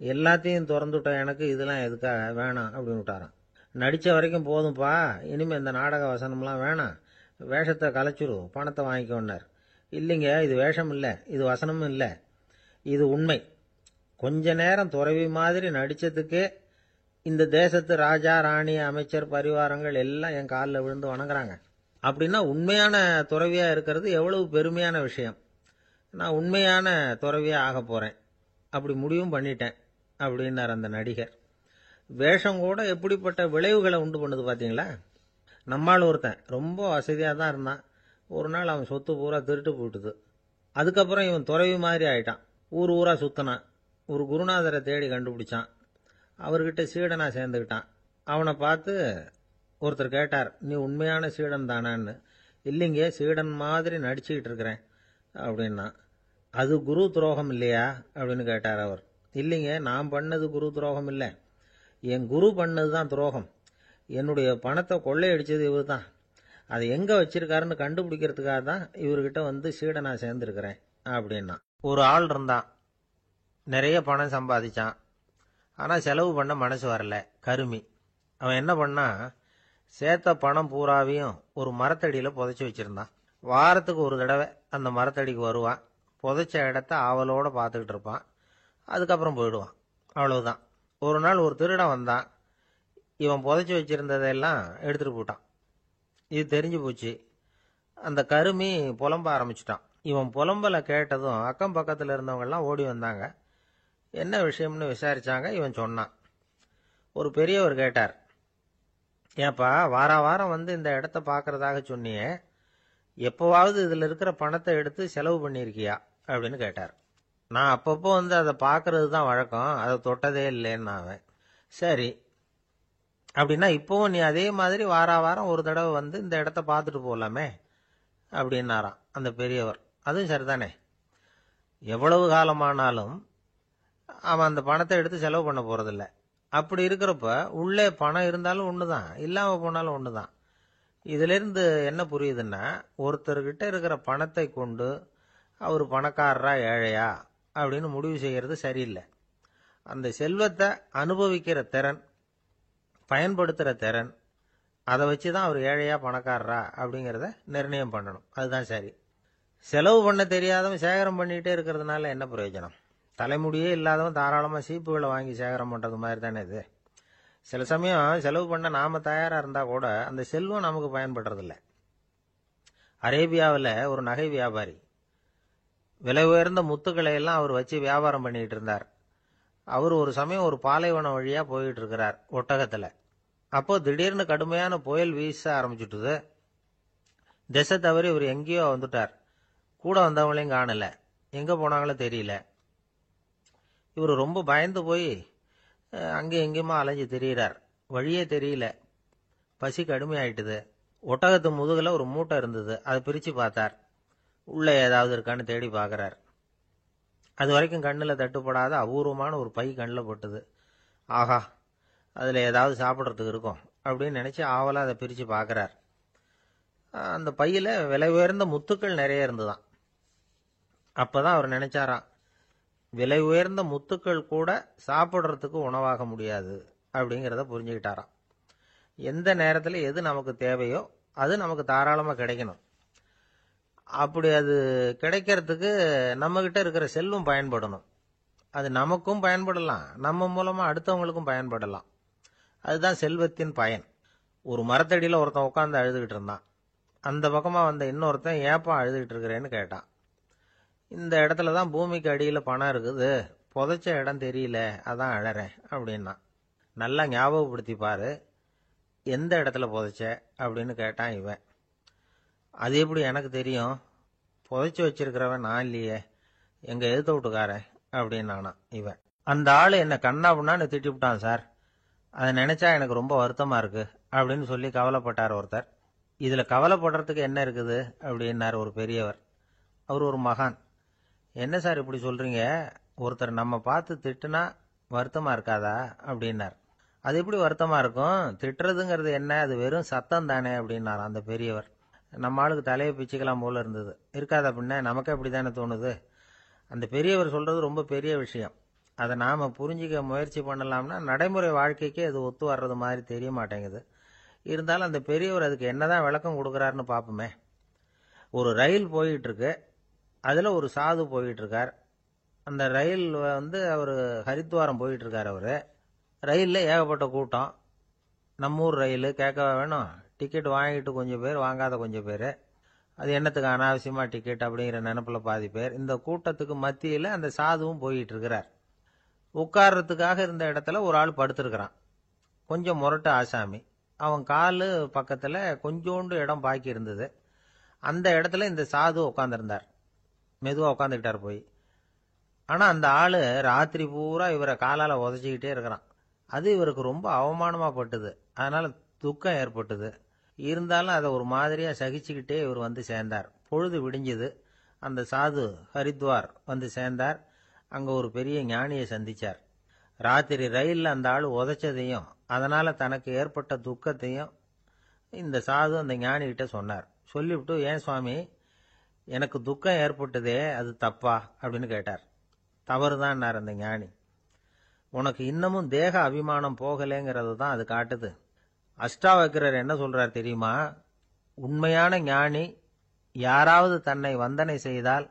எல்லாத்தையும் திறந்துட்ட எனக்கு இதெல்லாம் எதுக்காக வேணாம் அப்படின்னு விட்டாராம். நடித்த வரைக்கும் போதும்ப்பா, இனிமேல் இந்த நாடக வசனம்லாம் வேணாம், வேஷத்தை கலைச்சிரு, பணத்தை வாங்கிக்கோன்னார். இல்லைங்க, இது வேஷம் இல்லை, இது வசனமும் இல்லை, இது உண்மை. கொஞ்ச நேரம் துறவி மாதிரி நடித்ததுக்கே இந்த தேசத்து ராஜா ராணி அமைச்சர் பரிவாரங்கள் எல்லாம் என் காலில் விழுந்து வணங்குறாங்க. அப்படின்னா உண்மையான துறவியாக இருக்கிறது எவ்வளவு பெருமையான விஷயம். நான் உண்மையான துறவியாக ஆக போகிறேன், அப்படி முடிவும் பண்ணிட்டேன் அப்படின்னார் அந்த நடிகர். வேஷம் கூட எப்படிப்பட்ட விளைவுகளை உண்டு பண்ணுது பார்த்தீங்களா. நம்மால் ஒருத்தன் ரொம்ப வசதியாக தான் இருந்தான். ஒரு நாள் அவன் சொத்து பூரா திருட்டு போயிட்டுது. அதுக்கப்புறம் இவன் துறவி மாதிரி ஆயிட்டான். ஊர் ஊரா சுத்தினான். ஒரு குருநாதரை தேடி கண்டுபிடிச்சான். அவர்கிட்ட சீடனா சேர்ந்துக்கிட்டான். அவனை பார்த்து ஒருத்தர் கேட்டார், நீ உண்மையான சீடன் தானான்னு. இல்லைங்க, சீடன் மாதிரி நடிச்சுக்கிட்டு இருக்கிறேன் அப்படின்னா. அது குரு துரோகம் இல்லையா அப்படின்னு கேட்டார் அவர். இல்லைங்க, நான் பண்ணது குரு துரோகம் இல்லை, என் குரு பண்ணது தான் துரோகம். என்னுடைய பணத்தை கொள்ளையடிச்சது இவர் தான். அதை எங்கே வச்சிருக்காருன்னு கண்டுபிடிக்கிறதுக்காக தான் இவர்கிட்ட வந்து சீடனா சேர்ந்துருக்கிறேன் அப்படின்னா. ஒரு ஆள் இருந்தான், நிறைய பணம் சம்பாதிச்சான். ஆனால் செலவு பண்ண மனசு வரல, கருமி. அவன் என்ன பண்ணா, சேர்த்த பணம் பூராவையும் ஒரு மரத்தடியில் புதைச்சி வச்சிருந்தான். வாரத்துக்கு ஒரு தடவை அந்த மரத்தடிக்கு வருவான். புதைச்ச இடத்த ஆவலோடு பார்த்துக்கிட்டு இருப்பான். அதுக்கப்புறம் போயிடுவான். அவ்வளவுதான். ஒரு நாள் ஒரு திருடன் வந்தான். இவன் புதைச்சி வச்சிருந்ததெல்லாம் எடுத்துகிட்டு போட்டான். இது தெரிஞ்சு போச்சு. அந்த கருமி புலம்ப ஆரம்பிச்சிட்டான். இவன் புலம்பலை கேட்டதும் அக்கம் பக்கத்தில் இருந்தவங்கெல்லாம் ஓடி வந்தாங்க. என்ன விஷயம்னு விசாரிச்சாங்க. இவன் சொன்னான். ஒரு பெரியவர் கேட்டார், ஏப்பா, வாரம் வந்து இந்த இடத்த பார்க்கறதாக சொன்னியே, எப்போவாவது இதில் இருக்கிற பணத்தை எடுத்து செலவு பண்ணியிருக்கியா அப்படின்னு கேட்டார். நான் அப்பப்போ வந்து அதை பார்க்கறது தான் வழக்கம், அதை தொட்டதே இல்லைன்னு அவன். சரி, அப்படின்னா இப்போவும் நீ அதே மாதிரி வாரம் ஒரு தடவை வந்து இந்த இடத்த பார்த்துட்டு போகலாமே அப்படின்னாராம் அந்த பெரியவர். அதுவும் சரிதானே, எவ்வளவு காலமானாலும் அவன் அந்த பணத்தை எடுத்து செலவு பண்ண போறதில்ல. அப்படி இருக்கிறப்ப உள்ளே பணம் இருந்தாலும் ஒன்று தான், இல்லாமல் போனாலும் ஒன்று தான். இதிலிருந்து என்ன புரியுதுன்னா, ஒருத்தர்கிட்ட இருக்கிற பணத்தை கொண்டு அவர் பணக்காரரா ஏழையா அப்படின்னு முடிவு செய்கிறது சரியில்லை. அந்த செல்வத்தை அனுபவிக்கிற திறன், பயன்படுத்துகிற திறன், அதை வச்சு தான் அவர் ஏழையா பணக்காரரா அப்படிங்கிறத நிர்ணயம் பண்ணணும். அதுதான் சரி. செலவு பண்ண தெரியாதவன் சேகரம் பண்ணிகிட்டே இருக்கிறதுனால என்ன பிரயோஜனம்? தலைமுடியே இல்லாதவன் தாராளமாக சீப்புகளை வாங்கி சேகரம் பண்ணுறது மாதிரி தானே இது. சில சமயம் செலவு பண்ண நாம் தயாராக இருந்தால் கூட அந்த செல்வம் நமக்கு பயன்படுறதில்ல. அரேபியாவில் ஒரு நகை வியாபாரி விலை உயர்ந்த முத்துக்களை எல்லாம் அவர் வச்சு வியாபாரம் பண்ணிகிட்டு இருந்தார். அவர் ஒரு சமயம் ஒரு பாலைவனம் வழியாக போயிட்டு இருக்கிறார் ஒட்டகத்தில். அப்போ திடீர்னு கடுமையான புயல் வீச ஆரம்பிச்சுட்டுது. திசை தவறி இவர் எங்கேயோ வந்துட்டார். கூட வந்தவங்களையும் காணல, எங்கே போனாங்களோ தெரியல. இவர் ரொம்ப பயந்து போய் அங்கே எங்கேயுமா அலைஞ்சு திரியிறார். வழியே தெரியல. பசி கடுமையாயிட்டுது. ஒட்டகத்து முதுகில் ஒரு மூட்டை இருந்தது. அதை பிரித்து பார்த்தார். உள்ளே ஏதாவது இருக்கான்னு தேடி பார்க்குறார். அது வரைக்கும் கண்ணில் தட்டுப்படாத அபூர்வமான ஒரு பை கண்ணில் பட்டுது. ஆஹா, அதில் ஏதாவது சாப்பிட்றதுக்கு இருக்கும் அப்படின்னு நினச்சி ஆவலாக அதை பிரித்து பார்க்குறார். அந்த பையில் விலை உயர்ந்த முத்துக்கள் நிறைய இருந்துதான். அப்போ தான் அவர் நினைச்சாராம், விலை உயர்ந்த முத்துக்கள் கூட சாப்பிட்றதுக்கு உணவாக முடியாது அப்படிங்கிறத புரிஞ்சுக்கிட்டாராம். எந்த நேரத்தில் எது நமக்கு தேவையோ அது நமக்கு தாராளமாக கிடைக்கணும். அப்படி அது கிடைக்கிறதுக்கு நம்மகிட்ட இருக்கிற செல்வம் பயன்படணும். அது நமக்கும் பயன்படலாம், நம்ம மூலமாக அடுத்தவங்களுக்கும் பயன்படலாம். அதுதான் செல்வத்தின் பயன். ஒரு மரத்தடியில் ஒருத்தன் உட்காந்து அழுதுகிட்டு இருந்தான். அந்த பக்கமாக வந்த இன்னொருத்தன், ஏப்பா அழுதுகிட்டு இருக்கிறேன்னு கேட்டான். இந்த இடத்துல தான் பூமிக்கு அடியில் பணம் இருக்குது, புதைச்ச இடம் தெரியல, அதான் அழறேன் அப்படின்னா. நல்லா ஞாபகப்படுத்தி பாரு, எந்த இடத்துல புதைச்ச அப்படின்னு கேட்டான் இவன். அது எப்படி எனக்கு தெரியும், புதைச்சி வச்சிருக்கிறவன் நான் இல்லையே, எங்கள் எழுத்த விட்டுக்காரன் அப்படின்னானா இவன். அந்த ஆள் என்னை கண்ணா புண்ணான்னு திட்டிவிட்டான் சார், அதை நினச்சா எனக்கு ரொம்ப வருத்தமாக இருக்கு அப்படின்னு சொல்லி கவலைப்பட்டார் ஒருத்தர். இதில் கவலைப்படுறதுக்கு என்ன இருக்குது அப்படின்னார் ஒரு பெரியவர். அவர் ஒரு மகான். என்ன சார் இப்படி சொல்கிறீங்க, ஒருத்தர் நம்ம பார்த்து திட்டுனா வருத்தமாக இருக்காதா அப்படின்னார். அது எப்படி வருத்தமாக இருக்கும், திட்டுறதுங்கிறது என்ன, அது வெறும் சத்தம் தானே அப்படின்னார் அந்த பெரியவர். நம்ம ஆளுக்கு தலையை பிச்சுக்கலாம் போல இருந்தது. இருக்காத அப்படின்னா நமக்கே அப்படி தானே தோணுது. அந்த பெரியவர் சொல்றது ரொம்ப பெரிய விஷயம். அதை நாம புரிஞ்சிக்க முயற்சி பண்ணலாம்னா நடைமுறை வாழ்க்கைக்கே அது ஒத்து வர்றது மாதிரி தெரிய மாட்டேங்குது. இருந்தாலும் அந்த பெரியவர் அதுக்கு என்னதான் விளக்கம் கொடுக்கறாருன்னு பார்ப்போமே. ஒரு ரயில் போயிட்டு இருக்கு. அதுல ஒரு சாது போயிட்டு இருக்கார். அந்த ரயில் அவர் ஹரித்வாரம் போயிட்டு இருக்கார். அவரு ரயில்ல ஏகப்பட்ட கூட்டம். நம்ம ஊர் ரயில் கேட்கவா வேணும்? டிக்கெட் வாங்கிட்டு கொஞ்சம் பேர், வாங்காத கொஞ்சம் பேர். அது என்னத்துக்கு அனாவசியமா டிக்கெட் அப்படிங்கிற நினைப்புல பாதி பேர். இந்த கூட்டத்துக்கு மத்தியில அந்த சாதுவும் போயிட்டு இருக்கிறார். உட்கார்றதுக்காக இருந்த இடத்துல ஒரு ஆள் படுத்திருக்கிறான். கொஞ்சம் முரட்டு ஆசாமி. அவன் காலு பக்கத்துல கொஞ்சோண்டு இடம் பாக்கி இருந்தது. அந்த இடத்துல இந்த சாது உட்கார்ந்திருந்தார். மெதுவா உட்காந்துக்கிட்டார் போய். ஆனா அந்த ஆளு ராத்திரி பூரா இவரை காலால உதைச்சிக்கிட்டே இருக்கிறான். அது இவருக்கு ரொம்ப அவமானமா பட்டுது. அதனால துக்கம் ஏற்பட்டது. இருந்தாலும் அதை ஒரு மாதிரியா சகிச்சுக்கிட்டே இவர் வந்து சேர்ந்தார். பொழுது விடிஞ்சது. அந்த சாது ஹரித்வார் வந்து சேர்ந்தார். அங்க ஒரு பெரிய ஞானியை சந்திச்சார். ராத்திரி ரயில்ல அந்த ஆள் உதைச்சதையும் அதனால தனக்கு ஏற்பட்ட துக்கத்தையும் இந்த சாது அந்த ஞானி கிட்ட சொன்னார். சொல்லிவிட்டு, ஏன் சுவாமி, எனக்கு துக்கம் ஏற்பட்டதே அது தப்பா அப்படின்னு கேட்டார். தவறுதான் அந்த ஞானி. உனக்கு இன்னமும் தேக அபிமானம் போகலேங்கிறது தான் அது காட்டுது. அஷ்டாவக்கிரர் என்ன சொல்றார் தெரியுமா? உண்மையான ஞானி யாராவது தன்னை வந்தனை செய்தால்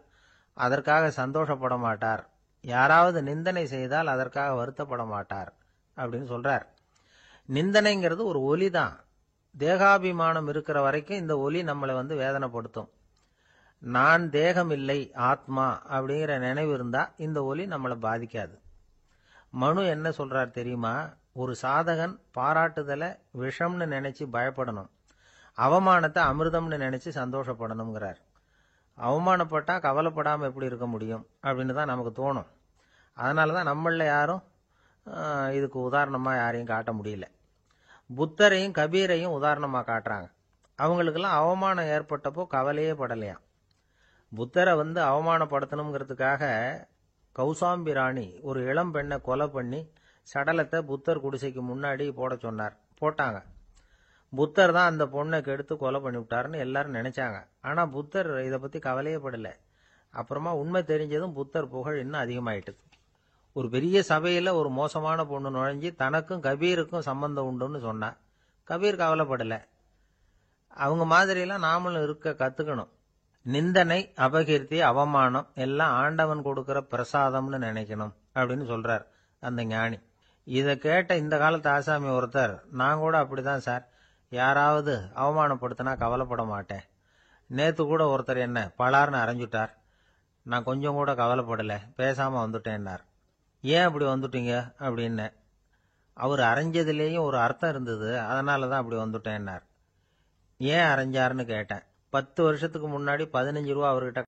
அதற்காக சந்தோஷப்பட மாட்டார், யாராவது நிந்தனை செய்தால் அதற்காக வருத்தப்பட மாட்டார் அப்படின்னு சொல்றார். நிந்தனைங்கிறது ஒரு ஒலி தான். தேகாபிமானம் இருக்கிற வரைக்கும் இந்த ஒலி நம்மளை வேதனைப்படுத்தும். நான் தேகம் இல்லை, ஆத்மா அப்படிங்கிற நினைவு இருந்தா இந்த ஒலி நம்மளை பாதிக்காது. மனு என்ன சொல்றார் தெரியுமா? ஒரு சாதகன் பாராட்டுதலை விஷம்னு நினைச்சு பயப்படணும், அவமானத்தை அமிர்தம்னு நினைச்சு சந்தோஷப்படணுங்கிறார். அவமானப்பட்டா கவலைப்படாம எப்படி இருக்க முடியும் அப்படின்னு தான் நமக்கு தோணும். அதனாலதான் நம்மள யாரும் இதுக்கு உதாரணமா யாரையும் காட்ட முடியல. புத்தரையும் கபீரையும் உதாரணமா காட்டுறாங்க. அவங்களுக்கெல்லாம் அவமானம் ஏற்பட்டப்போ கவலையே படலையாம். புத்தரை அவமானப்படுத்தணுங்கிறதுக்காக கௌசாம்பி ராணி ஒரு இளம் பெண்ணை கொலை பண்ணி சடலத்தை புத்தர் குடிசைக்கு முன்னாடி போட சொன்னார். போட்டாங்க. புத்தர் தான் அந்த பொண்ணை கெடுத்து கொலை பண்ணி விட்டாருன்னு எல்லாரும் நினைச்சாங்க. ஆனா புத்தர் இதை பத்தி கவலையே படல. அப்புறமா உண்மை தெரிஞ்சதும் புத்தர் புகழ் இன்னும் அதிகமாயிட்டது. ஒரு பெரிய சபையில ஒரு மோசமான பொண்ணு நுழைஞ்சி தனக்கும் கபீருக்கும் சம்பந்தம் உண்டுன்னு சொன்னா. கபீர் கவலைப்படல. அவங்க மாதிரியெல்லாம் நாமளும் இருக்க கத்துக்கணும். நிந்தனை, அபகீர்த்தி, அவமானம் எல்லாம் ஆண்டவன் கொடுக்கிற பிரசாதம்னு நினைக்கணும் அப்படின்னு சொல்றார் அந்த ஞானி. இதை கேட்ட இந்த காலத்து ஆசாமி ஒருத்தர், நான் கூட அப்படிதான் சார், யாராவது அவமானப்படுத்தினா கவலைப்பட மாட்டேன். நேத்து கூட ஒருத்தர் என்ன பலார்னு அரைஞ்சுட்டார், நான் கொஞ்சம் கூட கவலைப்படல, பேசாம வந்துட்டேன்னார். ஏன் அப்படி வந்துட்டீங்க அப்படின்னு. அவர் அரைஞ்சதுலேயும் ஒரு அர்த்தம் இருந்தது, அதனாலதான் அப்படி வந்துட்டேன்னார். ஏன் அரைஞ்சாருன்னு கேட்டேன். 10 வருஷத்துக்கு முன்னாடி 15 ரூபா அவர்கிட்ட